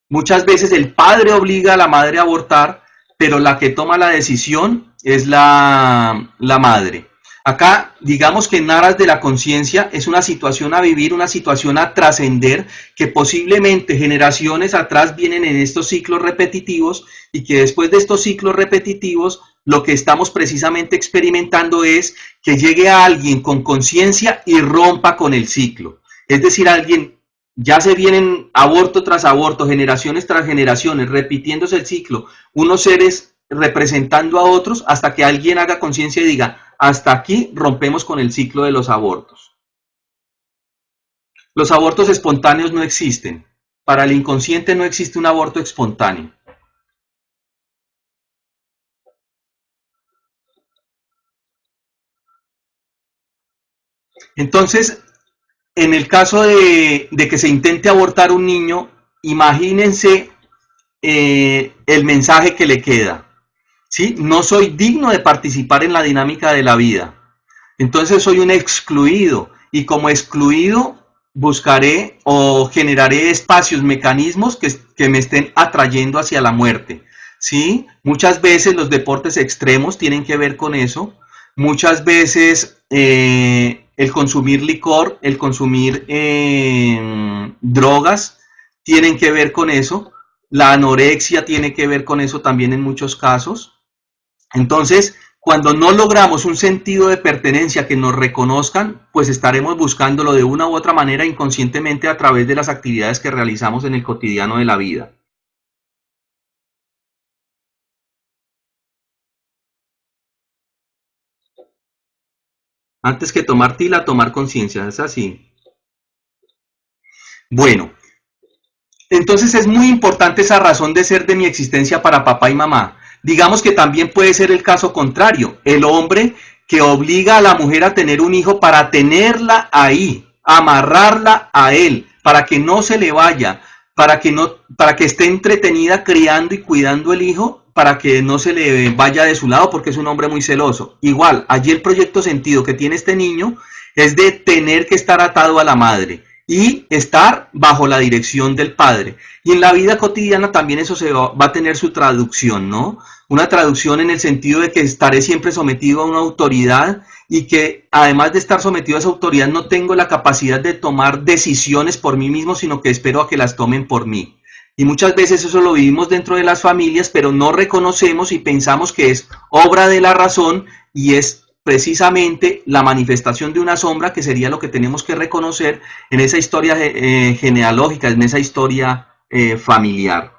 Muchas veces el padre obliga a la madre a abortar, pero la que toma la decisión es la madre. Acá, digamos que en aras de la conciencia es una situación a vivir, una situación a trascender, que posiblemente generaciones atrás vienen en estos ciclos repetitivos, y que después de estos ciclos repetitivos lo que estamos precisamente experimentando es que llegue a alguien con conciencia y rompa con el ciclo. Es decir, alguien, ya se vienen aborto tras aborto, generaciones tras generaciones, repitiéndose el ciclo, unos seres representando a otros, hasta que alguien haga conciencia y diga, hasta aquí rompemos con el ciclo de los abortos. Los abortos espontáneos no existen. Para el inconsciente no existe un aborto espontáneo. Entonces, en el caso de que se intente abortar un niño, imagínense el mensaje que le queda. ¿sí? No soy digno de participar en la dinámica de la vida. Entonces soy un excluido y como excluido buscaré o generaré espacios, mecanismos que me estén atrayendo hacia la muerte. ¿Sí? Muchas veces los deportes extremos tienen que ver con eso. Muchas veces el consumir licor, el consumir drogas, tienen que ver con eso. La anorexia tiene que ver con eso también en muchos casos. Entonces, cuando no logramos un sentido de pertenencia que nos reconozcan, pues estaremos buscándolo de una u otra manera inconscientemente a través de las actividades que realizamos en el cotidiano de la vida. Antes que tomar tila, tomar conciencia, es así. Bueno, entonces es muy importante esa razón de ser de mi existencia para papá y mamá. Digamos que también puede ser el caso contrario, el hombre que obliga a la mujer a tener un hijo para tenerla ahí, amarrarla a él, para que no se le vaya, para que esté entretenida criando y cuidando el hijo, para que no se le vaya de su lado porque es un hombre muy celoso. Igual, allí el proyecto sentido que tiene este niño es de tener que estar atado a la madre y estar bajo la dirección del padre. Y en la vida cotidiana también eso va a tener su traducción, ¿no? Una traducción en el sentido de que estaré siempre sometido a una autoridad y que además de estar sometido a esa autoridad no tengo la capacidad de tomar decisiones por mí mismo, sino que espero a que las tomen por mí. Y muchas veces eso lo vivimos dentro de las familias, pero no reconocemos y pensamos que es obra de la razón y es precisamente la manifestación de una sombra que sería lo que tenemos que reconocer en esa historia genealógica, en esa historia familiar.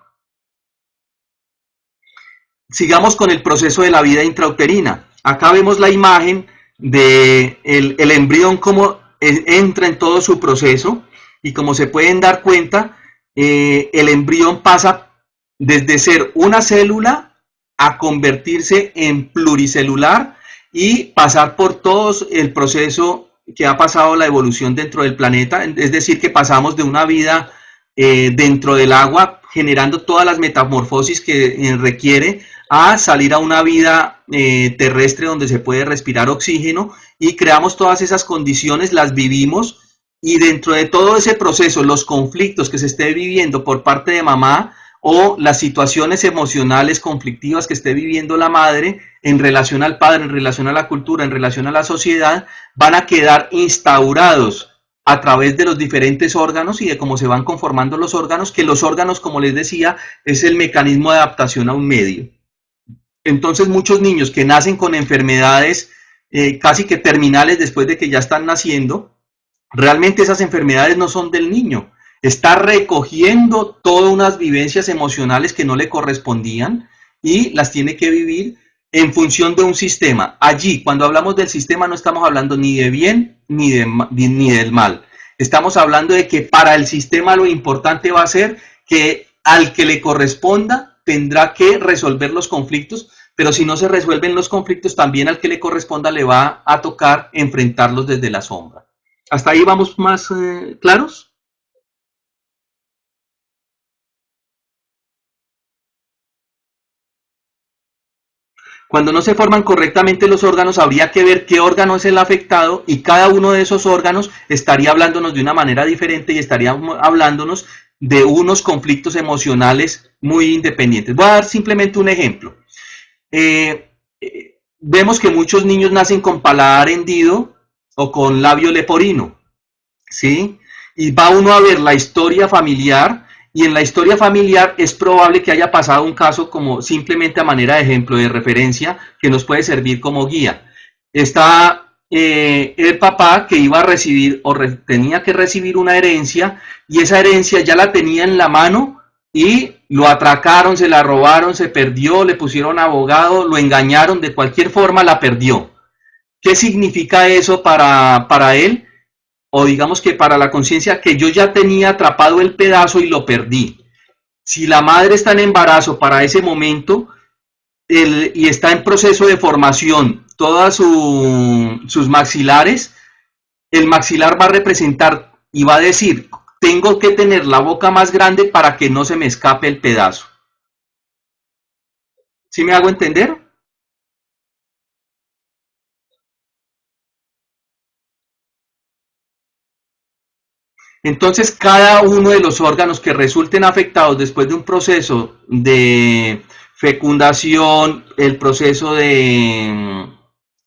Sigamos con el proceso de la vida intrauterina. Acá vemos la imagen de el embrión como entra en todo su proceso y como se pueden dar cuenta, el embrión pasa desde ser una célula a convertirse en pluricelular y pasar por todo el proceso que ha pasado la evolución dentro del planeta, es decir, que pasamos de una vida dentro del agua, generando todas las metamorfosis que requiere, a salir a una vida terrestre donde se puede respirar oxígeno y creamos todas esas condiciones, las vivimos y dentro de todo ese proceso, los conflictos que se esté viviendo por parte de mamá o las situaciones emocionales conflictivas que esté viviendo la madre en relación al padre, en relación a la cultura, en relación a la sociedad, van a quedar instaurados a través de los diferentes órganos y de cómo se van conformando los órganos, que los órganos, como les decía, es el mecanismo de adaptación a un medio. Entonces muchos niños que nacen con enfermedades casi que terminales después de que ya están naciendo, realmente esas enfermedades no son del niño. Está recogiendo todas unas vivencias emocionales que no le correspondían y las tiene que vivir en función de un sistema. Allí, cuando hablamos del sistema, no estamos hablando ni de bien ni del mal. Estamos hablando de que para el sistema lo importante va a ser que al que le corresponda tendrá que resolver los conflictos, pero si no se resuelven los conflictos, también al que le corresponda le va a tocar enfrentarlos desde la sombra. ¿Hasta ahí vamos más claros? Cuando no se forman correctamente los órganos, habría que ver qué órgano es el afectado y cada uno de esos órganos estaría hablándonos de una manera diferente y estaría hablándonos de unos conflictos emocionales muy independientes. Voy a dar simplemente un ejemplo. Vemos que muchos niños nacen con paladar hendido o con labio leporino, ¿sí? Y va uno a ver la historia familiar y en la historia familiar es probable que haya pasado un caso como simplemente a manera de ejemplo, de referencia, que nos puede servir como guía. Está el papá que iba a recibir o tenía que recibir una herencia y esa herencia ya la tenía en la mano y lo atracaron, se la robaron, se perdió, le pusieron abogado, lo engañaron, de cualquier forma la perdió. ¿Qué significa eso para él? O digamos que para la conciencia que yo ya tenía atrapado el pedazo y lo perdí. Si la madre está en embarazo para ese momento y está en proceso de formación todas sus maxilares, el maxilar va a representar y va a decir, tengo que tener la boca más grande para que no se me escape el pedazo. ¿Sí me hago entender? Entonces, cada uno de los órganos que resulten afectados después de un proceso de fecundación, el proceso de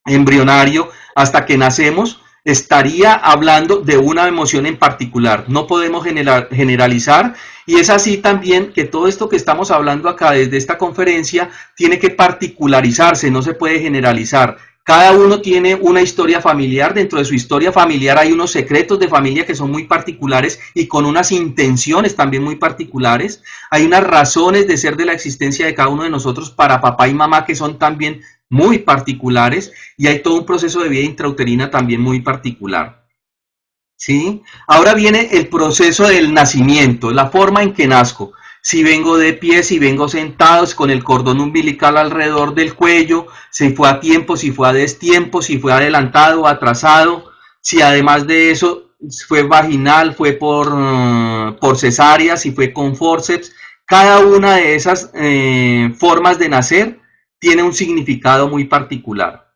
embrionario, hasta que nacemos, estaría hablando de una emoción en particular. No podemos generalizar, y es así también que todo esto que estamos hablando acá desde esta conferencia tiene que particularizarse, no se puede generalizar. Cada uno tiene una historia familiar, dentro de su historia familiar hay unos secretos de familia que son muy particulares y con unas intenciones también muy particulares. Hay unas razones de ser de la existencia de cada uno de nosotros para papá y mamá que son también muy particulares, y hay todo un proceso de vida intrauterina también muy particular. ¿Sí? Ahora viene el proceso del nacimiento, la forma en que nazco. Si vengo de pie, si vengo sentado, con el cordón umbilical alrededor del cuello, si fue a tiempo, si fue a destiempo, si fue adelantado o atrasado, si además de eso fue vaginal, fue por cesárea, si fue con forceps. Cada una de esas formas de nacer tiene un significado muy particular.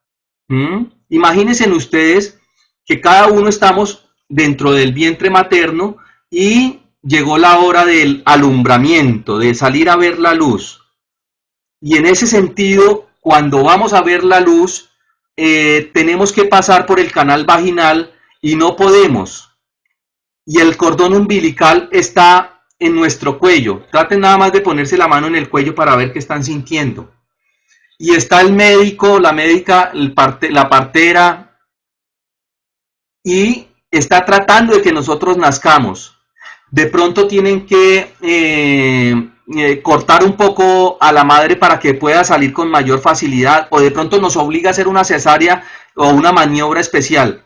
Imagínense ustedes que cada uno estamos dentro del vientre materno y llegó la hora del alumbramiento, de salir a ver la luz. Y en ese sentido, cuando vamos a ver la luz, tenemos que pasar por el canal vaginal y no podemos. Y el cordón umbilical está en nuestro cuello. Traten nada más de ponerse la mano en el cuello para ver qué están sintiendo. Y está el médico, la médica, la partera, y está tratando de que nosotros nazcamos. De pronto tienen que cortar un poco a la madre para que pueda salir con mayor facilidad, o de pronto nos obliga a hacer una cesárea o una maniobra especial.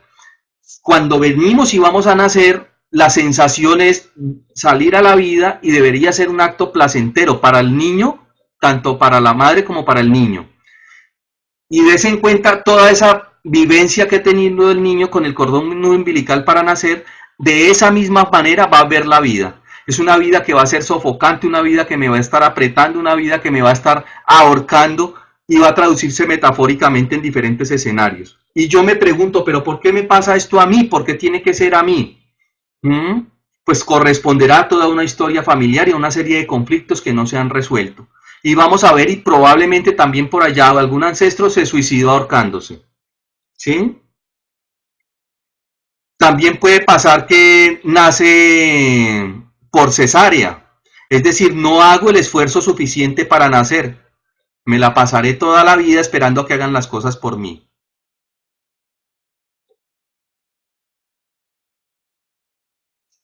Cuando venimos y vamos a nacer, la sensación es salir a la vida y debería ser un acto placentero para el niño, tanto para la madre como para el niño. Y des en cuenta toda esa vivencia que ha tenido el niño con el cordón umbilical para nacer, de esa misma manera va a ver la vida. Es una vida que va a ser sofocante, una vida que me va a estar apretando, una vida que me va a estar ahorcando, y va a traducirse metafóricamente en diferentes escenarios. Y yo me pregunto, ¿pero por qué me pasa esto a mí? ¿Por qué tiene que ser a mí? Pues corresponderá a toda una historia familiar y a una serie de conflictos que no se han resuelto. Y vamos a ver, y probablemente también por allá algún ancestro se suicidó ahorcándose. ¿Sí? También puede pasar que nace por cesárea, es decir, no hago el esfuerzo suficiente para nacer, me la pasaré toda la vida esperando a que hagan las cosas por mí.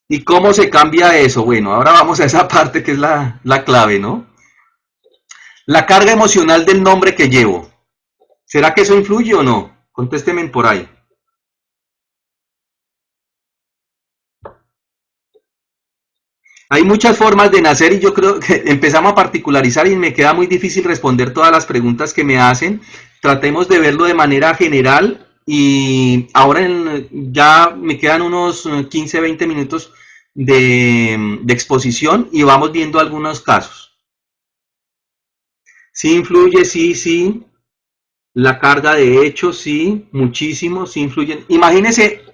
¿Y cómo se cambia eso? Bueno, ahora vamos a esa parte que es la clave, ¿no? La carga emocional del nombre que llevo. ¿Será que eso influye o no? Contésteme por ahí. Hay muchas formas de nacer, y yo creo que empezamos a particularizar y me queda muy difícil responder todas las preguntas que me hacen. Tratemos de verlo de manera general, y ahora ya me quedan unos 15, 20 minutos de exposición y vamos viendo algunos casos. Sí influye, sí, sí. La carga de hecho, sí, muchísimo, sí influyen. Imagínense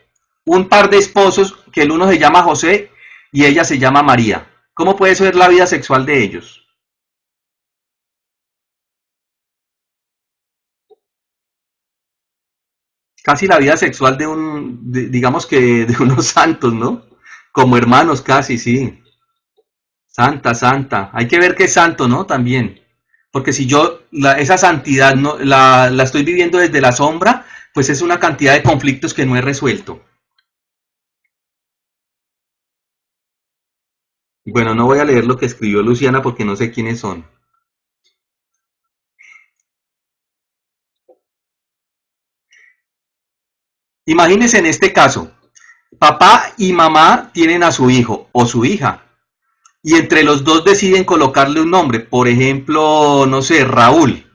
un par de esposos que el uno se llama José y ella se llama María. ¿Cómo puede ser la vida sexual de ellos? Casi la vida sexual digamos que de unos santos, ¿no? Como hermanos casi, sí. Santa, santa. Hay que ver qué es santo, ¿no? También. Porque si yo esa santidad no, la estoy viviendo desde la sombra, pues es una cantidad de conflictos que no he resuelto. Bueno, no voy a leer lo que escribió Luciana porque no sé quiénes son. Imagínense en este caso, papá y mamá tienen a su hijo o su hija, y entre los dos deciden colocarle un nombre, por ejemplo, no sé, Raúl,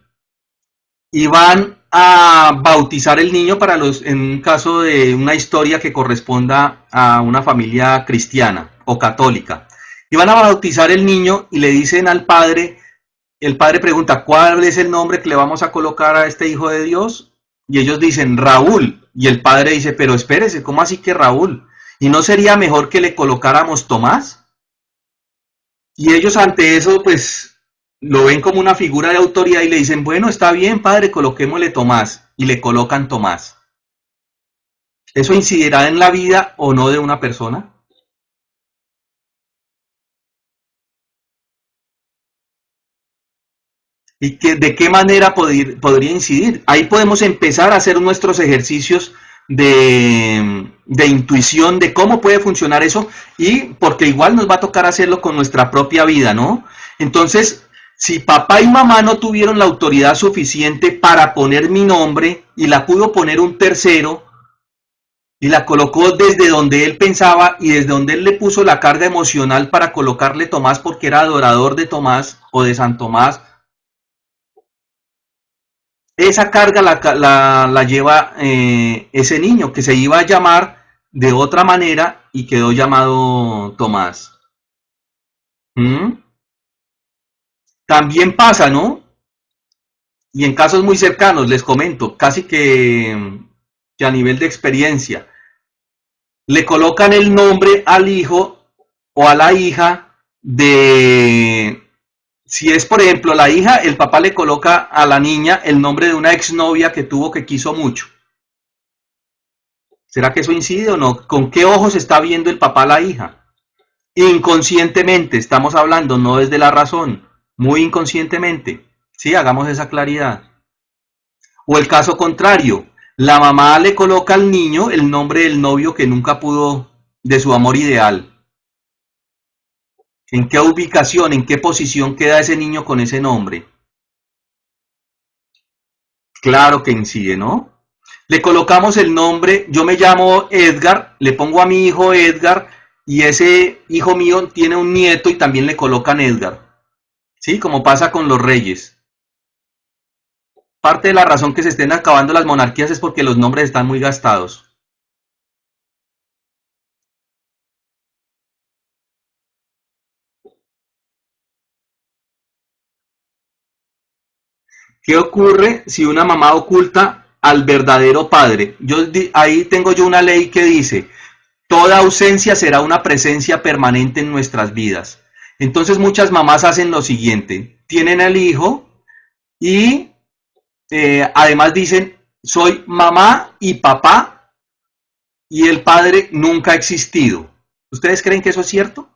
y van a bautizar el niño en un caso de una historia que corresponda a una familia cristiana o católica. Y van a bautizar el niño y le dicen al padre, el padre pregunta, ¿cuál es el nombre que le vamos a colocar a este hijo de Dios? Y ellos dicen, Raúl. Y el padre dice, pero espérese, ¿cómo así que Raúl? ¿Y no sería mejor que le colocáramos Tomás? Y ellos ante eso, pues, lo ven como una figura de autoridad y le dicen, bueno, está bien, padre, coloquémosle Tomás. Y le colocan Tomás. ¿Eso incidirá en la vida o no de una persona? ¿Y de qué manera podría incidir? Ahí podemos empezar a hacer nuestros ejercicios de intuición de cómo puede funcionar eso y porque igual nos va a tocar hacerlo con nuestra propia vida, ¿no? Entonces, si papá y mamá no tuvieron la autoridad suficiente para poner mi nombre y la pudo poner un tercero y la colocó desde donde él pensaba y desde donde él le puso la carga emocional para colocarle Tomás porque era adorador de Tomás o de San Tomás, esa carga la lleva ese niño que se iba a llamar de otra manera y quedó llamado Tomás. ¿Mm? También pasa, ¿no? Y en casos muy cercanos, les comento, casi que a nivel de experiencia, le colocan el nombre al hijo o a la hija de, si es por ejemplo la hija, el papá le coloca a la niña el nombre de una exnovia que tuvo que quiso mucho. ¿Será que eso incide o no? ¿Con qué ojos está viendo el papá a la hija? Inconscientemente, estamos hablando, no desde la razón, muy inconscientemente. Sí, hagamos esa claridad. O el caso contrario, la mamá le coloca al niño el nombre del novio que nunca pudo, de su amor ideal. ¿En qué ubicación, en qué posición queda ese niño con ese nombre? Claro que incide, ¿no? Le colocamos el nombre, yo me llamo Edgar, le pongo a mi hijo Edgar y ese hijo mío tiene un nieto y también le colocan Edgar, ¿sí? Como pasa con los reyes. Parte de la razón que se estén acabando las monarquías es porque los nombres están muy gastados. ¿Qué ocurre si una mamá oculta al verdadero padre? Ahí tengo yo una ley que dice, toda ausencia será una presencia permanente en nuestras vidas. Entonces muchas mamás hacen lo siguiente, tienen al hijo y además dicen, soy mamá y papá y el padre nunca ha existido. ¿Ustedes creen que eso es cierto?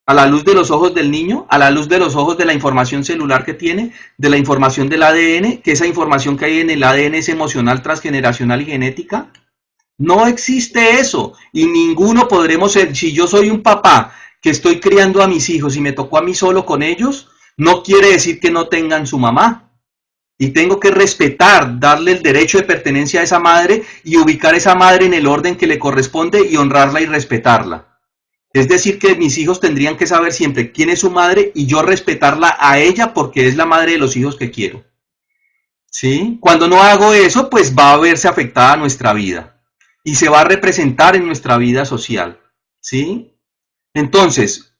A la luz de los ojos del niño, a la luz de los ojos de la información celular que tiene, de la información del ADN, que esa información que hay en el ADN es emocional, transgeneracional y genética. No existe eso y ninguno podremos ser, si yo soy un papá que estoy criando a mis hijos y me tocó a mí solo con ellos, no quiere decir que no tengan su mamá. Y tengo que respetar, darle el derecho de pertenencia a esa madre y ubicar a esa madre en el orden que le corresponde y honrarla y respetarla. Es decir, que mis hijos tendrían que saber siempre quién es su madre y yo respetarla a ella porque es la madre de los hijos que quiero. ¿Sí? Cuando no hago eso, pues va a verse afectada nuestra vida y se va a representar en nuestra vida social. ¿Sí? Entonces,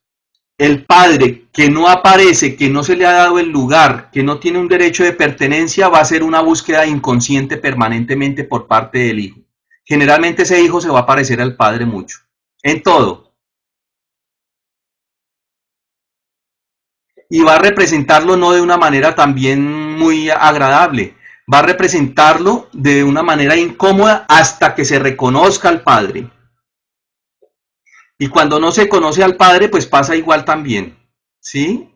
el padre que no aparece, que no se le ha dado el lugar, que no tiene un derecho de pertenencia, va a ser una búsqueda inconsciente permanentemente por parte del hijo. Generalmente ese hijo se va a parecer al padre mucho, en todo, y va a representarlo no de una manera también muy agradable, va a representarlo de una manera incómoda hasta que se reconozca al padre. Y cuando no se conoce al padre, pues pasa igual también, ¿sí?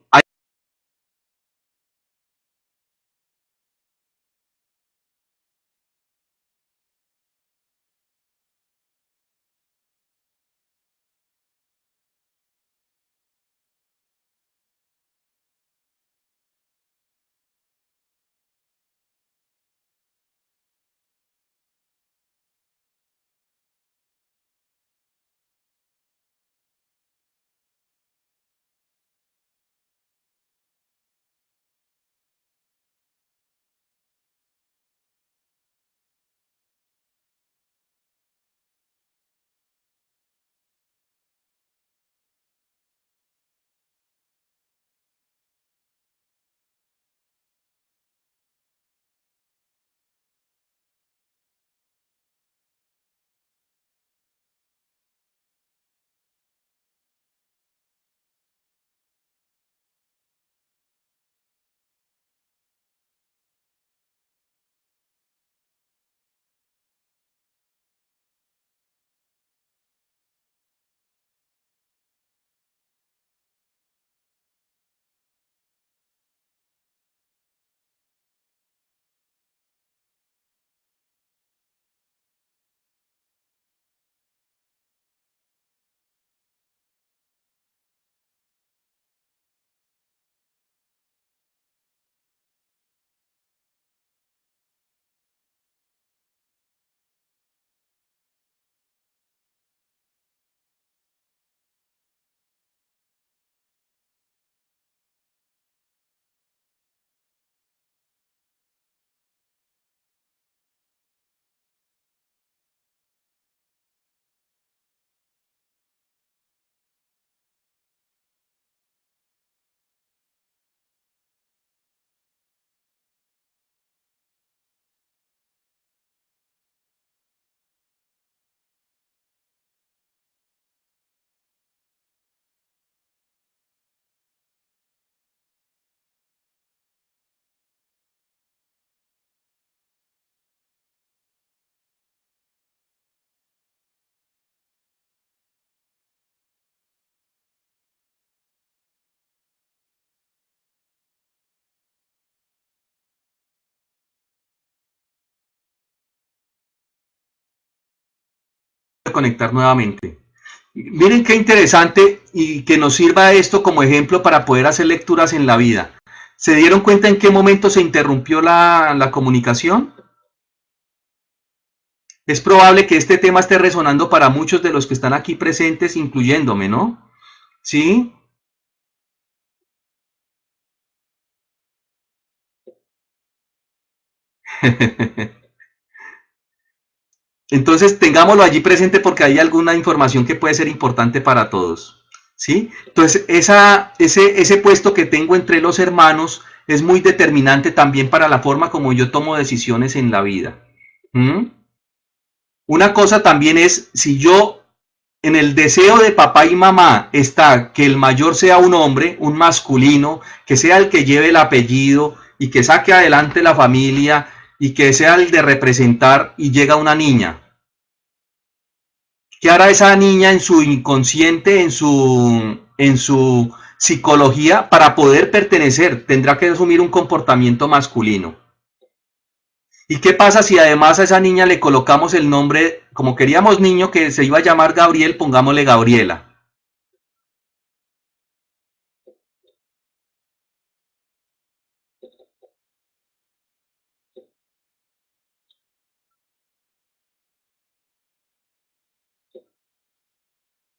conectar nuevamente. Miren qué interesante y que nos sirva esto como ejemplo para poder hacer lecturas en la vida. ¿Se dieron cuenta en qué momento se interrumpió la comunicación? Es probable que este tema esté resonando para muchos de los que están aquí presentes, incluyéndome, ¿no? ¿Sí? Entonces tengámoslo allí presente porque hay alguna información que puede ser importante para todos. ¿Sí? Entonces ese puesto que tengo entre los hermanos es muy determinante también para la forma como yo tomo decisiones en la vida. ¿Mm? Una cosa también es, si yo en el deseo de papá y mamá está que el mayor sea un hombre, un masculino, que sea el que lleve el apellido y que saque adelante la familia y que sea el de representar y llega una niña. ¿Qué hará esa niña en su inconsciente, en su psicología para poder pertenecer? Tendrá que asumir un comportamiento masculino. ¿Y qué pasa si además a esa niña le colocamos el nombre, como queríamos niño que se iba a llamar Gabriel, pongámosle Gabriela?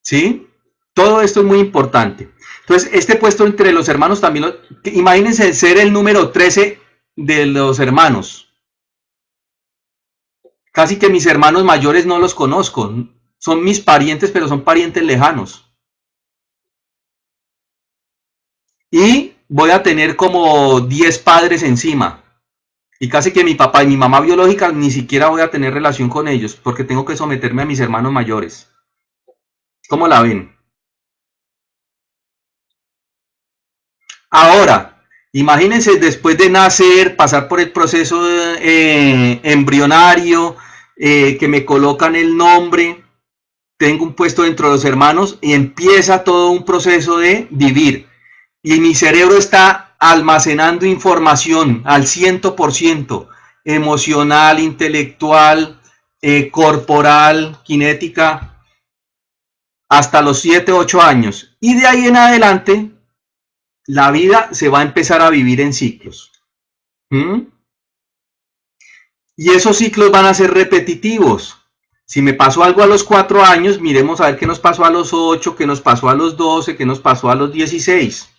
¿Sí? Todo esto es muy importante. Entonces, este puesto entre los hermanos también, imagínense ser el número 13 de los hermanos. Casi que mis hermanos mayores no los conozco. Son mis parientes, pero son parientes lejanos. Y voy a tener como 10 padres encima. Y casi que mi papá y mi mamá biológica ni siquiera voy a tener relación con ellos, porque tengo que someterme a mis hermanos mayores. ¿Cómo la ven? Ahora, imagínense después de nacer, pasar por el proceso embrionario, que me colocan el nombre, tengo un puesto dentro de los hermanos y empieza todo un proceso de vivir. Y mi cerebro está almacenando información al 100%, emocional, intelectual, corporal, cinética, hasta los 7 8 años. Y de ahí en adelante, la vida se va a empezar a vivir en ciclos. ¿Mm? Y esos ciclos van a ser repetitivos. Si me pasó algo a los 4 años, miremos a ver qué nos pasó a los 8, qué nos pasó a los 12, qué nos pasó a los 16.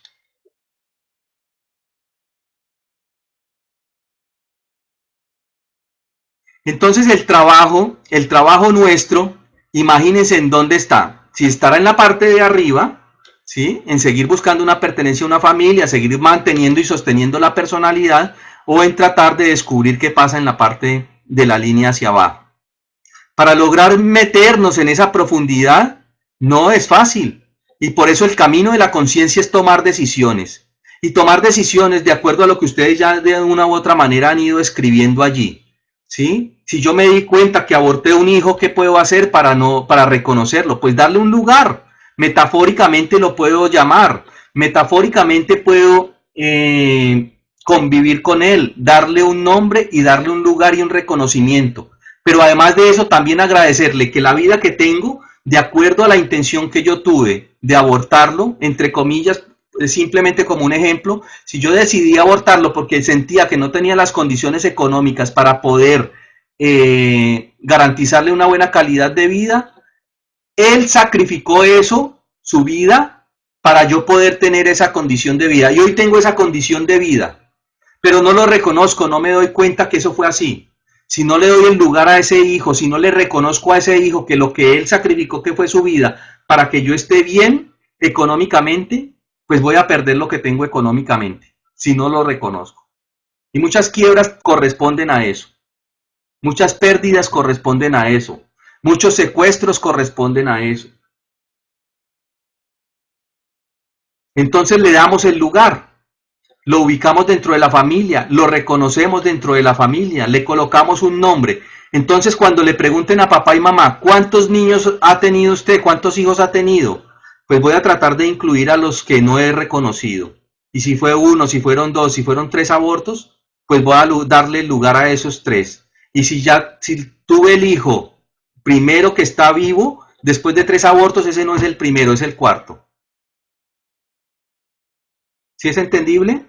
Entonces el trabajo nuestro, imagínense en dónde está. Si estará en la parte de arriba, ¿sí? En seguir buscando una pertenencia a una familia, seguir manteniendo y sosteniendo la personalidad, o en tratar de descubrir qué pasa en la parte de la línea hacia abajo. Para lograr meternos en esa profundidad no es fácil. Y por eso el camino de la conciencia es tomar decisiones. Y tomar decisiones de acuerdo a lo que ustedes ya de una u otra manera han ido escribiendo allí. ¿Sí? Si yo me di cuenta que aborté un hijo, ¿qué puedo hacer para reconocerlo? Pues darle un lugar. Metafóricamente lo puedo llamar. Metafóricamente puedo convivir con él, darle un nombre y darle un lugar y un reconocimiento. Pero además de eso, también agradecerle que la vida que tengo, de acuerdo a la intención que yo tuve de abortarlo, entre comillas, simplemente como un ejemplo, si yo decidí abortarlo porque sentía que no tenía las condiciones económicas para poder garantizarle una buena calidad de vida, él sacrificó eso, su vida, para yo poder tener esa condición de vida. Y hoy tengo esa condición de vida, pero no lo reconozco, no me doy cuenta que eso fue así. Si no le doy el lugar a ese hijo, si no le reconozco a ese hijo que lo que él sacrificó que fue su vida para que yo esté bien económicamente, pues voy a perder lo que tengo económicamente, si no lo reconozco. Y muchas quiebras corresponden a eso, muchas pérdidas corresponden a eso, muchos secuestros corresponden a eso. Entonces le damos el lugar, lo ubicamos dentro de la familia, lo reconocemos dentro de la familia, le colocamos un nombre. Entonces cuando le pregunten a papá y mamá, ¿cuántos niños ha tenido usted? ¿Cuántos hijos ha tenido? Pues voy a tratar de incluir a los que no he reconocido. Y si fue uno, si fueron dos, si fueron tres abortos, pues voy a darle lugar a esos tres. Y si tuve el hijo primero que está vivo, después de 3 abortos, ese no es el primero, es el cuarto. ¿Sí es entendible?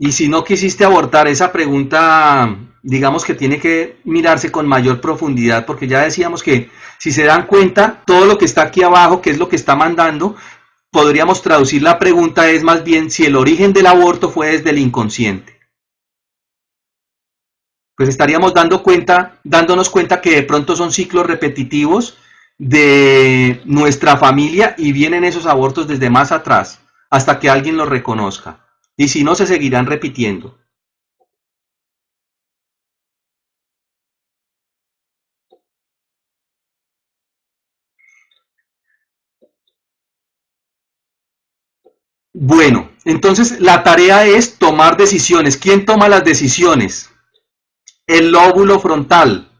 Y si no quisiste abortar, esa pregunta, digamos que tiene que mirarse con mayor profundidad, porque ya decíamos que si se dan cuenta, todo lo que está aquí abajo, que es lo que está mandando, podríamos traducir la pregunta es más bien si el origen del aborto fue desde el inconsciente. Pues estaríamos dándonos cuenta que de pronto son ciclos repetitivos de nuestra familia y vienen esos abortos desde más atrás, hasta que alguien los reconozca. Y si no, se seguirán repitiendo. Bueno, entonces la tarea es tomar decisiones. ¿Quién toma las decisiones? El lóbulo frontal.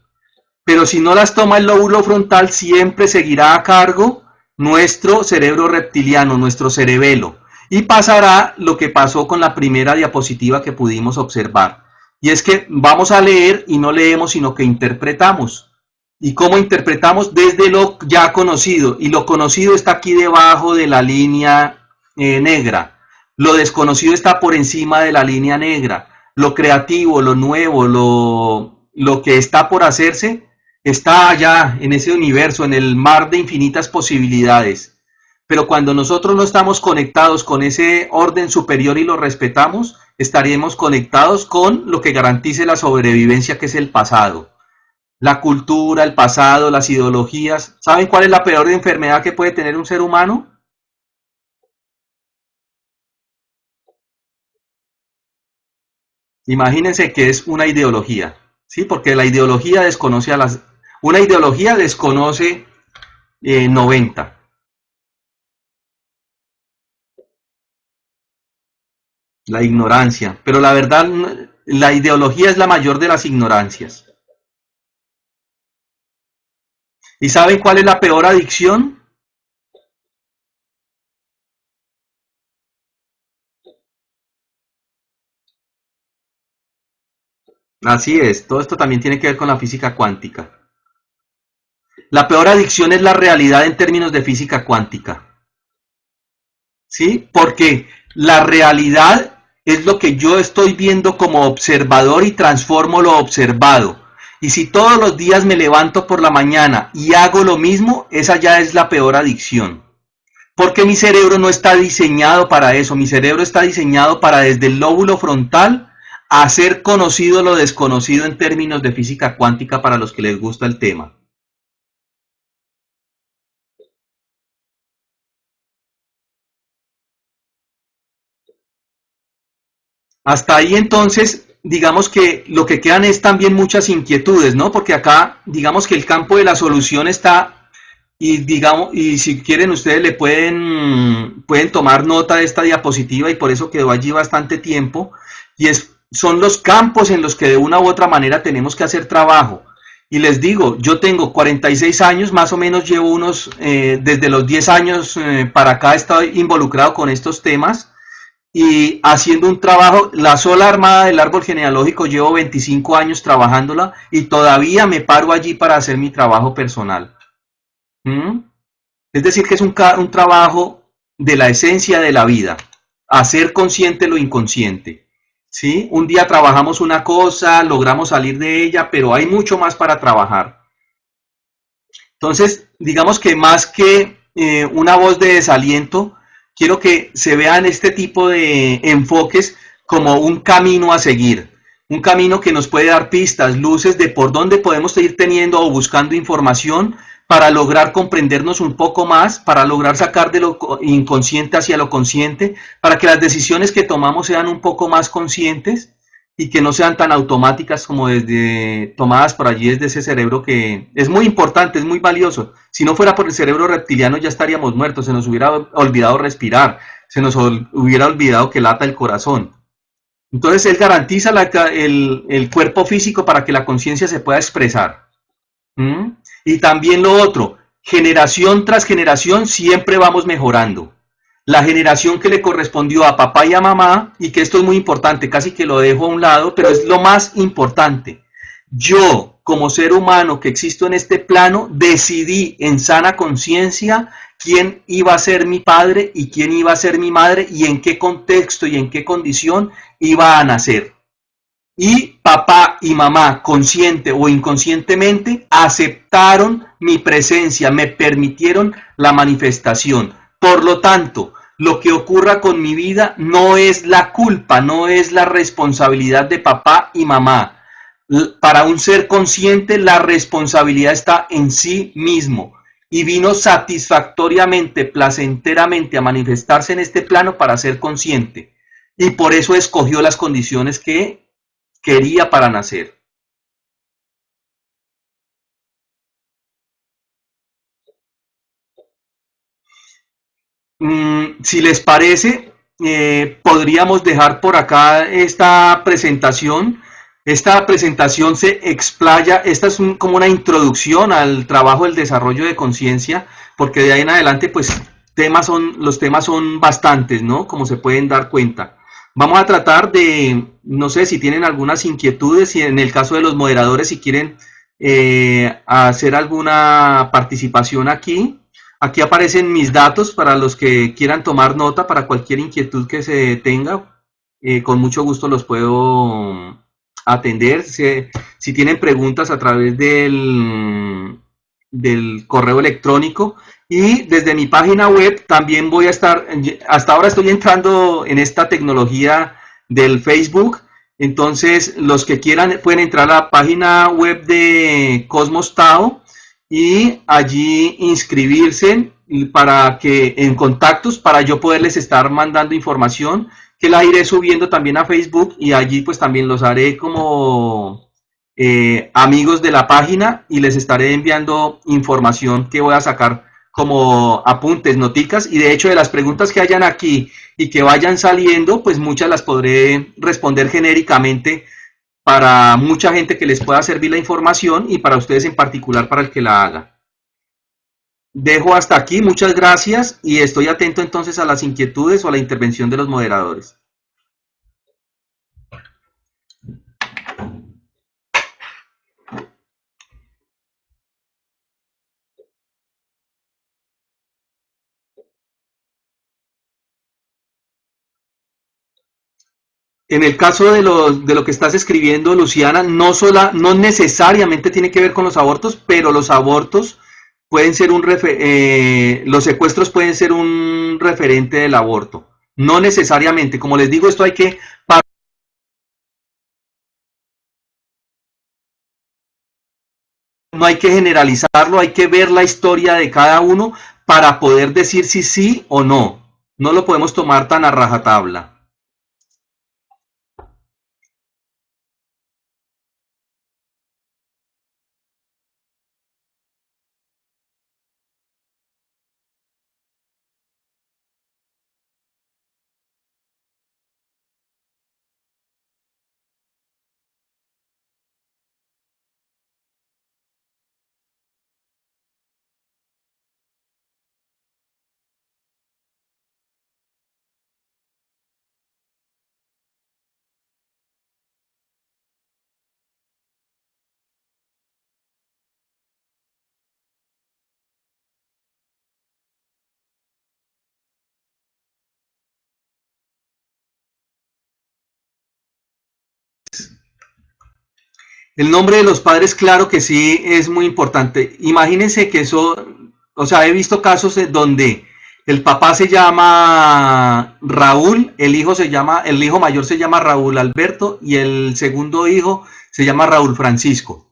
Pero si no las toma el lóbulo frontal, siempre seguirá a cargo nuestro cerebro reptiliano, nuestro cerebelo. Y pasará lo que pasó con la primera diapositiva que pudimos observar. Y es que vamos a leer y no leemos, sino que interpretamos. ¿Y cómo interpretamos? Desde lo ya conocido. Y lo conocido está aquí debajo de la línea negra. Lo desconocido está por encima de la línea negra. Lo creativo, lo nuevo, lo que está por hacerse, está allá en ese universo, en el mar de infinitas posibilidades. Pero cuando nosotros no estamos conectados con ese orden superior y lo respetamos, estaríamos conectados con lo que garantice la sobrevivencia, que es el pasado. La cultura, el pasado, las ideologías. ¿Saben cuál es la peor enfermedad que puede tener un ser humano? Imagínense que es una ideología, ¿sí? Porque la ideología desconoce a las... Una ideología desconoce 90. La ignorancia. Pero la verdad, la ideología es la mayor de las ignorancias. ¿Y saben cuál es la peor adicción? Así es, todo esto también tiene que ver con la física cuántica. La peor adicción es la realidad en términos de física cuántica. ¿Sí? Porque la realidad es lo que yo estoy viendo como observador y transformo lo observado. Y si todos los días me levanto por la mañana y hago lo mismo, esa ya es la peor adicción. Porque mi cerebro no está diseñado para eso. Mi cerebro está diseñado para desde el lóbulo frontal hacer conocido lo desconocido en términos de física cuántica para los que les gusta el tema. Hasta ahí entonces, digamos que lo que quedan es también muchas inquietudes, ¿no? Porque acá, digamos que el campo de la solución está y digamos, y si quieren ustedes le pueden tomar nota de esta diapositiva y por eso quedó allí bastante tiempo, y son los campos en los que de una u otra manera tenemos que hacer trabajo. Y les digo, yo tengo 46 años, más o menos llevo desde los 10 años para acá he estado involucrado con estos temas y haciendo un trabajo, la sola armada del árbol genealógico llevo 25 años trabajándola y todavía me paro allí para hacer mi trabajo personal. ¿Mm? Es decir, que es un trabajo de la esencia de la vida, hacer consciente lo inconsciente. ¿Sí? Un día trabajamos una cosa, logramos salir de ella, pero hay mucho más para trabajar. Entonces, digamos que más que una voz de desaliento, quiero que se vean este tipo de enfoques como un camino a seguir, un camino que nos puede dar pistas, luces de por dónde podemos ir teniendo o buscando información para lograr comprendernos un poco más, para lograr sacar de lo inconsciente hacia lo consciente, para que las decisiones que tomamos sean un poco más conscientes y que no sean tan automáticas como desde tomadas por allí desde ese cerebro que es muy importante, es muy valioso. Si no fuera por el cerebro reptiliano ya estaríamos muertos, se nos hubiera olvidado respirar, se nos hubiera olvidado que lata el corazón. Entonces él garantiza el cuerpo físico para que la conciencia se pueda expresar. ¿Mm? Y también lo otro, generación tras generación siempre vamos mejorando. la generación que le correspondió a papá y a mamá, y que esto es muy importante, casi que lo dejo a un lado, pero es lo más importante. Yo, como ser humano que existo en este plano, decidí en sana conciencia quién iba a ser mi padre y quién iba a ser mi madre y en qué contexto y en qué condición iba a nacer. Y papá y mamá, consciente o inconscientemente, aceptaron mi presencia, me permitieron la manifestación. Por lo tanto, lo que ocurra con mi vida no es la culpa, no es la responsabilidad de papá y mamá. Para un ser consciente, la responsabilidad está en sí mismo y vino satisfactoriamente, placenteramente a manifestarse en este plano para ser consciente. Y por eso escogió las condiciones que quería para nacer. Si les parece, podríamos dejar por acá esta presentación. Esta presentación se explaya, esta es como una introducción al trabajo del desarrollo de conciencia, porque de ahí en adelante, pues, los temas son bastantes, ¿no? Como se pueden dar cuenta. Vamos a tratar de, no sé si tienen algunas inquietudes, y en el caso de los moderadores, si quieren hacer alguna participación aquí. Aquí aparecen mis datos para los que quieran tomar nota, para cualquier inquietud que se tenga. Con mucho gusto los puedo atender. Si tienen preguntas a través del correo electrónico. Y desde mi página web también voy a estar, hasta ahora estoy entrando en esta tecnología del Facebook. Entonces, los que quieran pueden entrar a la página web de Cosmos Tao y allí inscribirse para que en contactos para yo poderles estar mandando información que la iré subiendo también a Facebook y allí pues también los haré como amigos de la página y les estaré enviando información que voy a sacar como apuntes, noticas y de hecho de las preguntas que hayan aquí y que vayan saliendo pues muchas las podré responder genéricamente para mucha gente que les pueda servir la información y para ustedes en particular para el que la haga. Dejo hasta aquí, muchas gracias y estoy atento entonces a las inquietudes o a la intervención de los moderadores. En el caso de lo que estás escribiendo, Luciana, no necesariamente tiene que ver con los abortos, pero los abortos pueden ser los secuestros pueden ser un referente del aborto. No necesariamente, como les digo, esto hay que no hay que generalizarlo, hay que ver la historia de cada uno para poder decir si sí o no. No lo podemos tomar tan a rajatabla. El nombre de los padres, claro que sí, es muy importante. Imagínense que eso, o sea, he visto casos donde el papá se llama Raúl, el hijo mayor se llama Raúl Alberto y el segundo hijo se llama Raúl Francisco.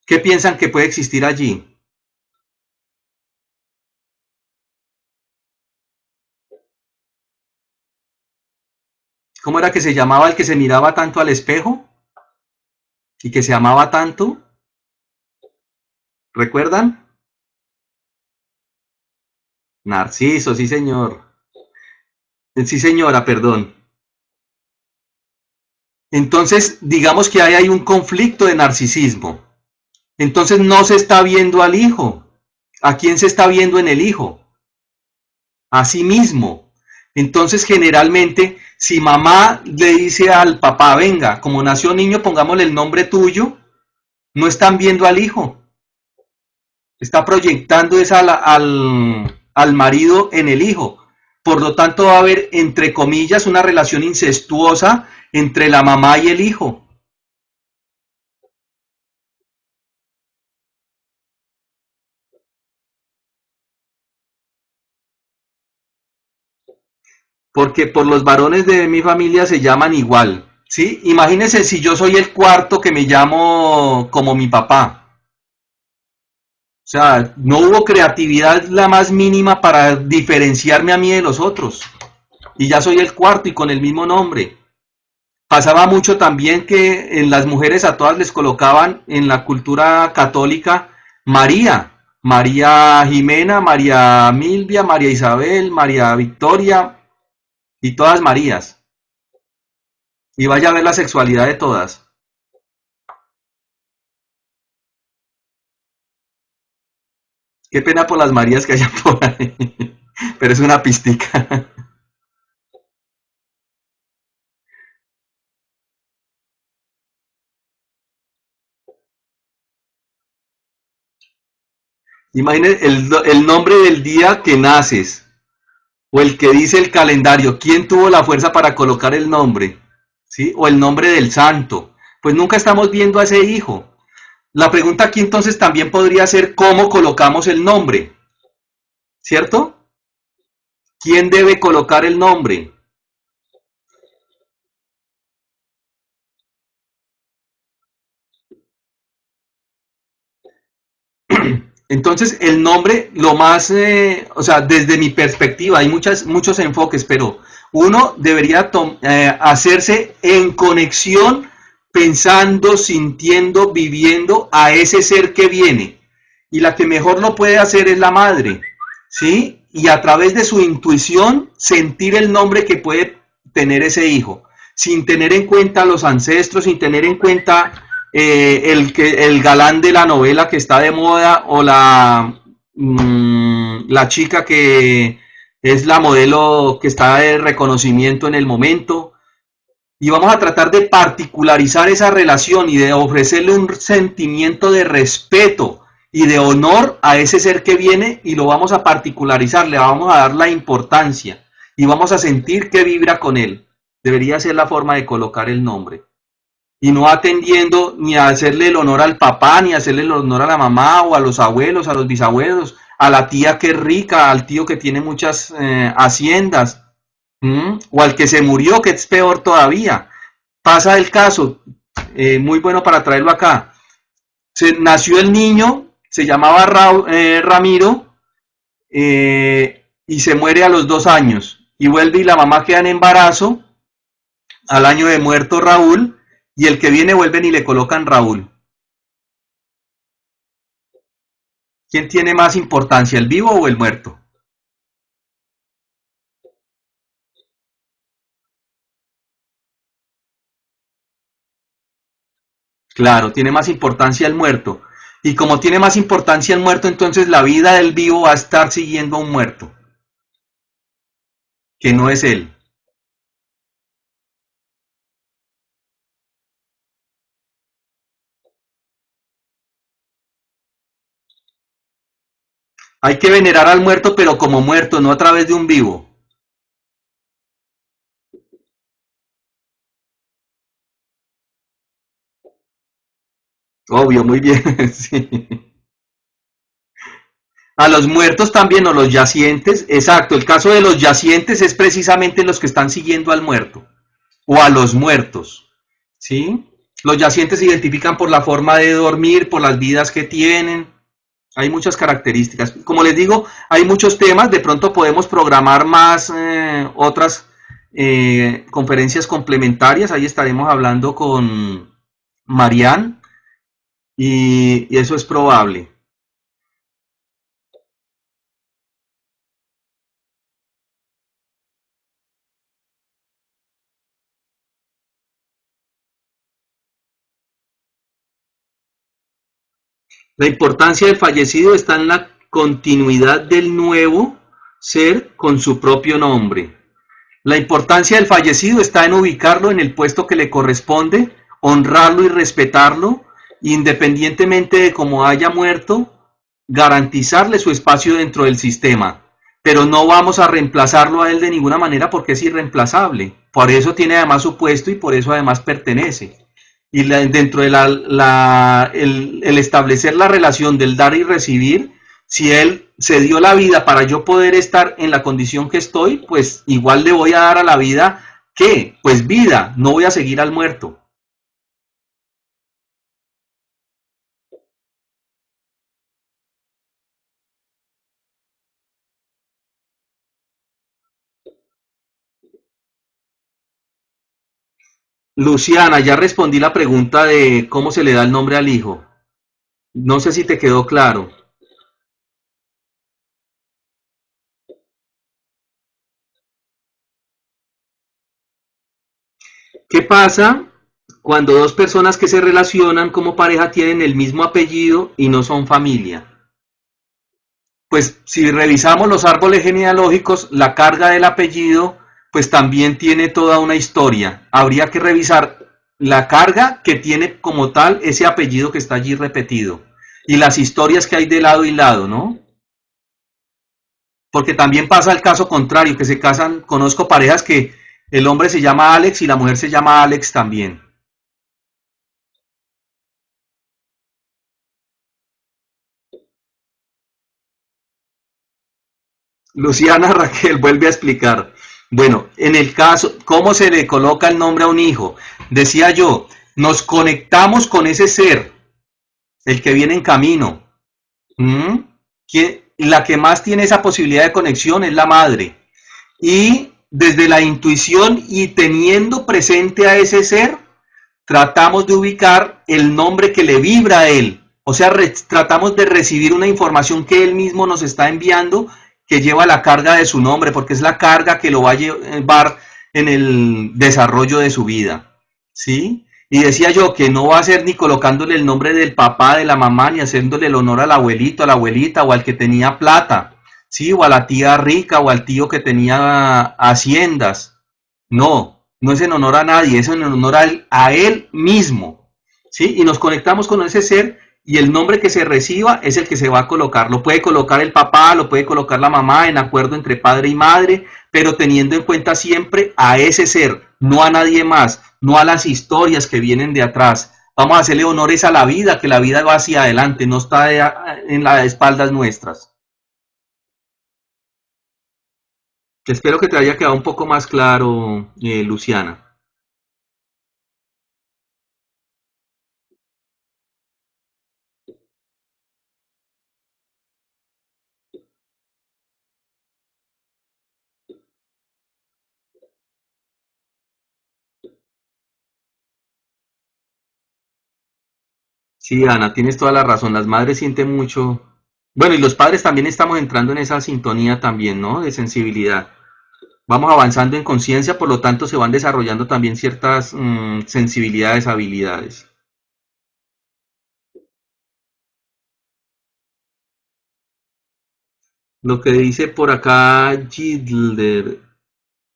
¿Qué piensan que puede existir allí? ¿Cómo era que se llamaba el que se miraba tanto al espejo y que se amaba tanto? ¿Recuerdan? Narciso, sí señor. Sí señora, perdón. Entonces, digamos que hay un conflicto de narcisismo. Entonces no se está viendo al hijo. ¿A quién se está viendo en el hijo? A sí mismo. Entonces, generalmente, si mamá le dice al papá, venga, como nació niño, pongámosle el nombre tuyo, no están viendo al hijo, está proyectando esa al marido en el hijo. Por lo tanto, va a haber, entre comillas, una relación incestuosa entre la mamá y el hijo. Porque por los varones de mi familia se llaman igual. ¿Sí? Imagínense si yo soy el cuarto que me llamo como mi papá. O sea, no hubo creatividad la más mínima para diferenciarme a mí de los otros. Y ya soy el cuarto y con el mismo nombre. Pasaba mucho también que en las mujeres a todas les colocaban en la cultura católica María. María Jimena, María Milvia, María Isabel, María Victoria y todas Marías. Y vaya a ver la sexualidad de todas. Qué pena por las Marías que hayan por ahí. Pero es una pistica. Imaginen el nombre del día que naces o el que dice el calendario. ¿Quién tuvo la fuerza para colocar el nombre? ¿Sí? O el nombre del santo. Pues nunca estamos viendo a ese hijo. La pregunta aquí entonces también podría ser cómo colocamos el nombre, ¿cierto? ¿Quién debe colocar el nombre? Entonces, el nombre, lo más, o sea, desde mi perspectiva, hay muchos enfoques, pero uno debería hacerse en conexión, pensando, sintiendo, viviendo a ese ser que viene. Y la que mejor lo puede hacer es la madre, ¿sí? Y a través de su intuición, sentir el nombre que puede tener ese hijo, sin tener en cuenta los ancestros, sin tener en cuenta el galán de la novela que está de moda o la chica que es la modelo que está de reconocimiento en el momento. Y vamos a tratar de particularizar esa relación y de ofrecerle un sentimiento de respeto y de honor a ese ser que viene y lo vamos a particularizar, le vamos a dar la importancia y vamos a sentir que vibra con él. Debería ser la forma de colocar el nombre y no atendiendo ni a hacerle el honor al papá, ni a hacerle el honor a la mamá o a los abuelos, a los bisabuelos, a la tía que es rica, al tío que tiene muchas haciendas, o al que se murió, que es peor todavía. Pasa el caso, muy bueno para traerlo acá. Nació el niño, se llamaba Ramiro, y se muere a los 2 años. Y vuelve y la mamá queda en embarazo al año de muerto Raúl, y el que viene vuelven y le colocan Raúl. ¿Quién tiene más importancia, el vivo o el muerto? Claro, tiene más importancia el muerto. Y como tiene más importancia el muerto, entonces la vida del vivo va a estar siguiendo a un muerto, que no es él. Hay que venerar al muerto, pero como muerto, no a través de un vivo. Obvio, muy bien. Sí. A los muertos también, o los yacientes. Exacto, el caso de los yacientes es precisamente los que están siguiendo al muerto, o a los muertos. ¿Sí? Los yacientes se identifican por la forma de dormir, por las vidas que tienen. Hay muchas características. Como les digo, hay muchos temas. De pronto podemos programar más otras conferencias complementarias. Ahí estaremos hablando con Marianne y eso es probable. La importancia del fallecido está en la continuidad del nuevo ser con su propio nombre. La importancia del fallecido está en ubicarlo en el puesto que le corresponde, honrarlo y respetarlo, independientemente de cómo haya muerto, garantizarle su espacio dentro del sistema. Pero no vamos a reemplazarlo a él de ninguna manera porque es irreemplazable. Por eso tiene además su puesto y por eso además pertenece. Y dentro de el establecer la relación del dar y recibir, si él se dio la vida para yo poder estar en la condición que estoy, pues igual le voy a dar a la vida, ¿qué? Pues vida, no voy a seguir al muerto. Luciana, ya respondí la pregunta de cómo se le da el nombre al hijo. No sé si te quedó claro. ¿Qué pasa cuando dos personas que se relacionan como pareja tienen el mismo apellido y no son familia? Pues si revisamos los árboles genealógicos, la carga del apellido pues también tiene toda una historia. Habría que revisar la carga que tiene como tal ese apellido que está allí repetido y las historias que hay de lado y lado, ¿no? Porque también pasa el caso contrario, que se casan, conozco parejas que el hombre se llama Alex y la mujer se llama Alex también. Luciana Raquel vuelve a explicar. Bueno, en el caso, ¿cómo se le coloca el nombre a un hijo? Decía yo, nos conectamos con ese ser, el que viene en camino. ¿Mm? La que más tiene esa posibilidad de conexión es la madre. Y desde la intuición y teniendo presente a ese ser, tratamos de ubicar el nombre que le vibra a él. O sea, tratamos de recibir una información que él mismo nos está enviando que lleva la carga de su nombre, porque es la carga que lo va a llevar en el desarrollo de su vida. ¿Sí? Y decía yo que no va a ser ni colocándole el nombre del papá, de la mamá, ni haciéndole el honor al abuelito, a la abuelita o al que tenía plata, ¿sí? O a la tía rica o al tío que tenía haciendas. No, no es en honor a nadie, es en honor a él mismo, ¿sí? Y nos conectamos con ese ser y el nombre que se reciba es el que se va a colocar. Lo puede colocar el papá, lo puede colocar la mamá en acuerdo entre padre y madre, pero teniendo en cuenta siempre a ese ser, no a nadie más, no a las historias que vienen de atrás. Vamos a hacerle honores a la vida, que la vida va hacia adelante, no está en las espaldas nuestras. Espero que te haya quedado un poco más claro, Luciana. Sí, Ana, tienes toda la razón. Las madres sienten mucho. Bueno, y los padres también estamos entrando en esa sintonía también, ¿no? De sensibilidad. Vamos avanzando en conciencia, por lo tanto se van desarrollando también ciertas sensibilidades, habilidades. Lo que dice por acá Gidler,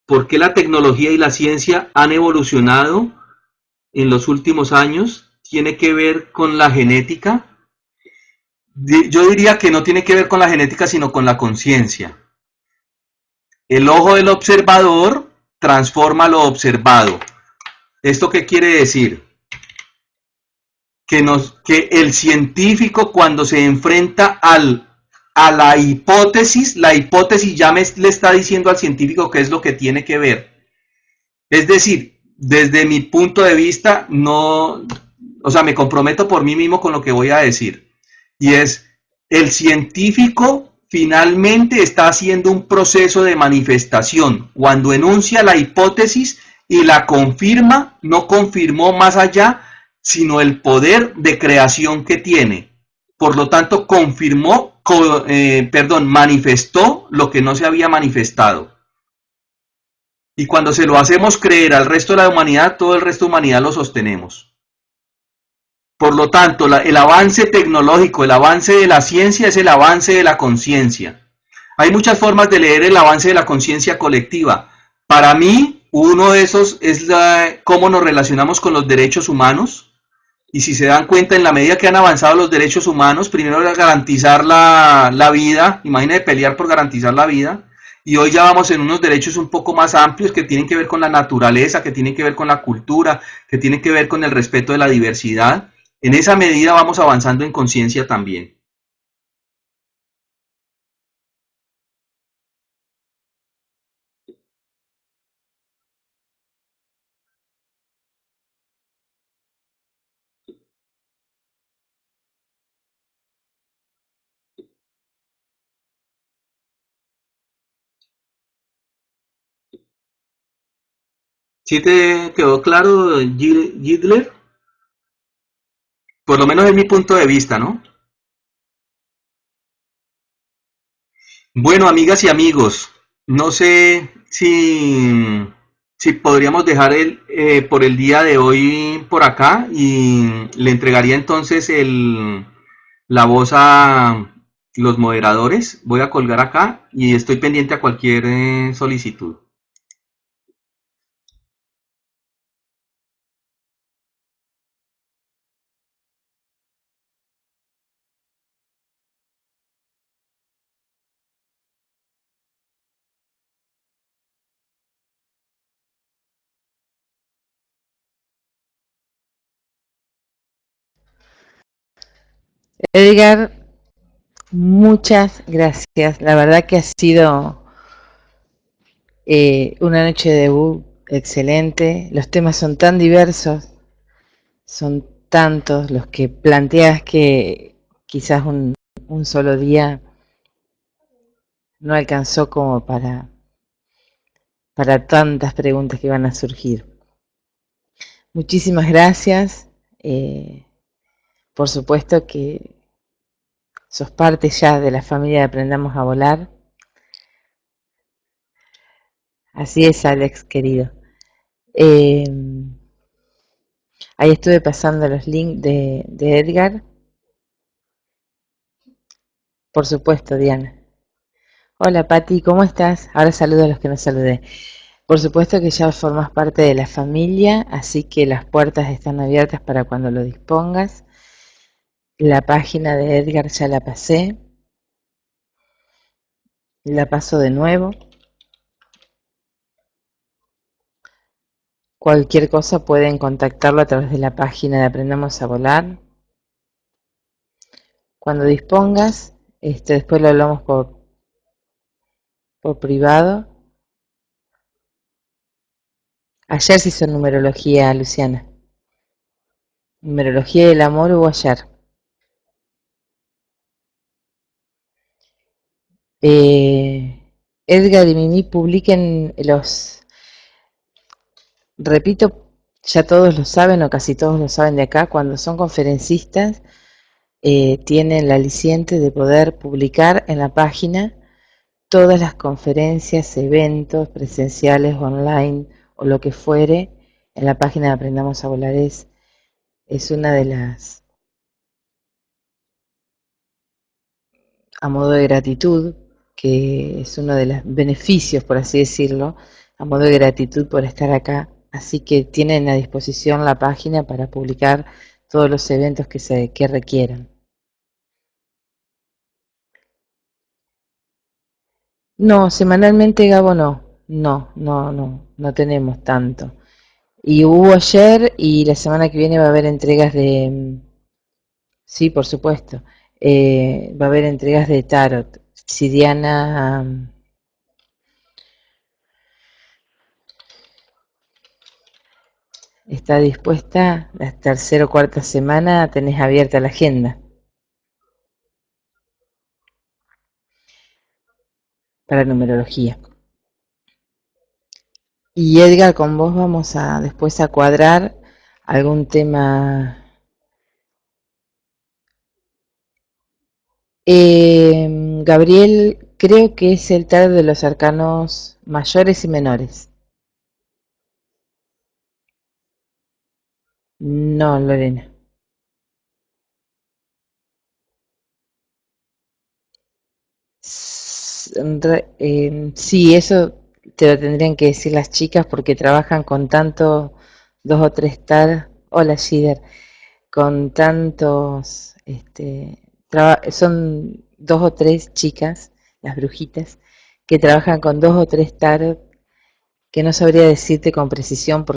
¿por qué la tecnología y la ciencia han evolucionado en los últimos años? ¿Tiene que ver con la genética? Yo diría que no tiene que ver con la genética, sino con la conciencia. El ojo del observador transforma lo observado. ¿Esto qué quiere decir? Que el científico cuando se enfrenta a la hipótesis ya le está diciendo al científico qué es lo que tiene que ver. Es decir, desde mi punto de vista, no, o sea, me comprometo por mí mismo con lo que voy a decir. Y es, el científico finalmente está haciendo un proceso de manifestación. Cuando enuncia la hipótesis y la confirma, no confirmó más allá, sino el poder de creación que tiene. Por lo tanto, manifestó lo que no se había manifestado. Y cuando se lo hacemos creer al resto de la humanidad, todo el resto de la humanidad lo sostenemos. Por lo tanto, el avance tecnológico, el avance de la ciencia es el avance de la conciencia. Hay muchas formas de leer el avance de la conciencia colectiva. Para mí, uno de esos es cómo nos relacionamos con los derechos humanos. Y si se dan cuenta, en la medida que han avanzado los derechos humanos, primero era garantizar la vida, imagínate pelear por garantizar la vida, y hoy ya vamos en unos derechos un poco más amplios que tienen que ver con la naturaleza, que tienen que ver con la cultura, que tienen que ver con el respeto de la diversidad. En esa medida vamos avanzando en conciencia también. ¿Sí te quedó claro, Gidler? Por lo menos es mi punto de vista, ¿no? Bueno, amigas y amigos, no sé si podríamos dejar por el día de hoy por acá y le entregaría entonces la voz a los moderadores. Voy a colgar acá y estoy pendiente a cualquier solicitud. Edgar, muchas gracias. La verdad que ha sido una noche de debut excelente. Los temas son tan diversos, son tantos los que planteas que quizás un solo día no alcanzó como para tantas preguntas que van a surgir. Muchísimas gracias. Por supuesto que sos parte ya de la familia de Aprendamos a Volar. Así es, Alex, querido. Eh, Ahí estuve pasando los links de Edgar. Por supuesto, Diana. Hola, Patti, ¿cómo estás? Ahora saludo a los que no saludé. Por supuesto que ya formas parte de la familia, así que las puertas están abiertas para cuando lo dispongas. La página de Edgar ya la pasé. La paso de nuevo. Cualquier cosa pueden contactarlo a través de la página de Aprendamos a Volar. Cuando dispongas, después lo hablamos por privado. Ayer se hizo numerología, Luciana. Numerología del amor hubo ayer. Edgar y Mimi publiquen repito, ya todos lo saben o casi todos lo saben de acá, cuando son conferencistas tienen la aliciente de poder publicar en la página todas las conferencias, eventos presenciales, online o lo que fuere. En la página de Aprendamos a Volar es una de las, a modo de gratitud, que es uno de los beneficios, por así decirlo, a modo de gratitud por estar acá. Así que tienen a disposición la página para publicar todos los eventos que requieran. No, semanalmente Gabo no tenemos tanto. Y hubo ayer y la semana que viene va a haber entregas sí, por supuesto, va a haber entregas de tarot. Si Diana está dispuesta, la tercera o cuarta semana tenés abierta la agenda para numerología. Y Edgar, con vos vamos a después a cuadrar algún tema. Gabriel, creo que es el tarot de los arcanos mayores y menores. No, Lorena. Sí, eso te lo tendrían que decir las chicas porque trabajan con tanto, dos o tres hola Shider, con tantos, son dos o tres chicas, las brujitas, que trabajan con dos o tres tarot, que no sabría decirte con precisión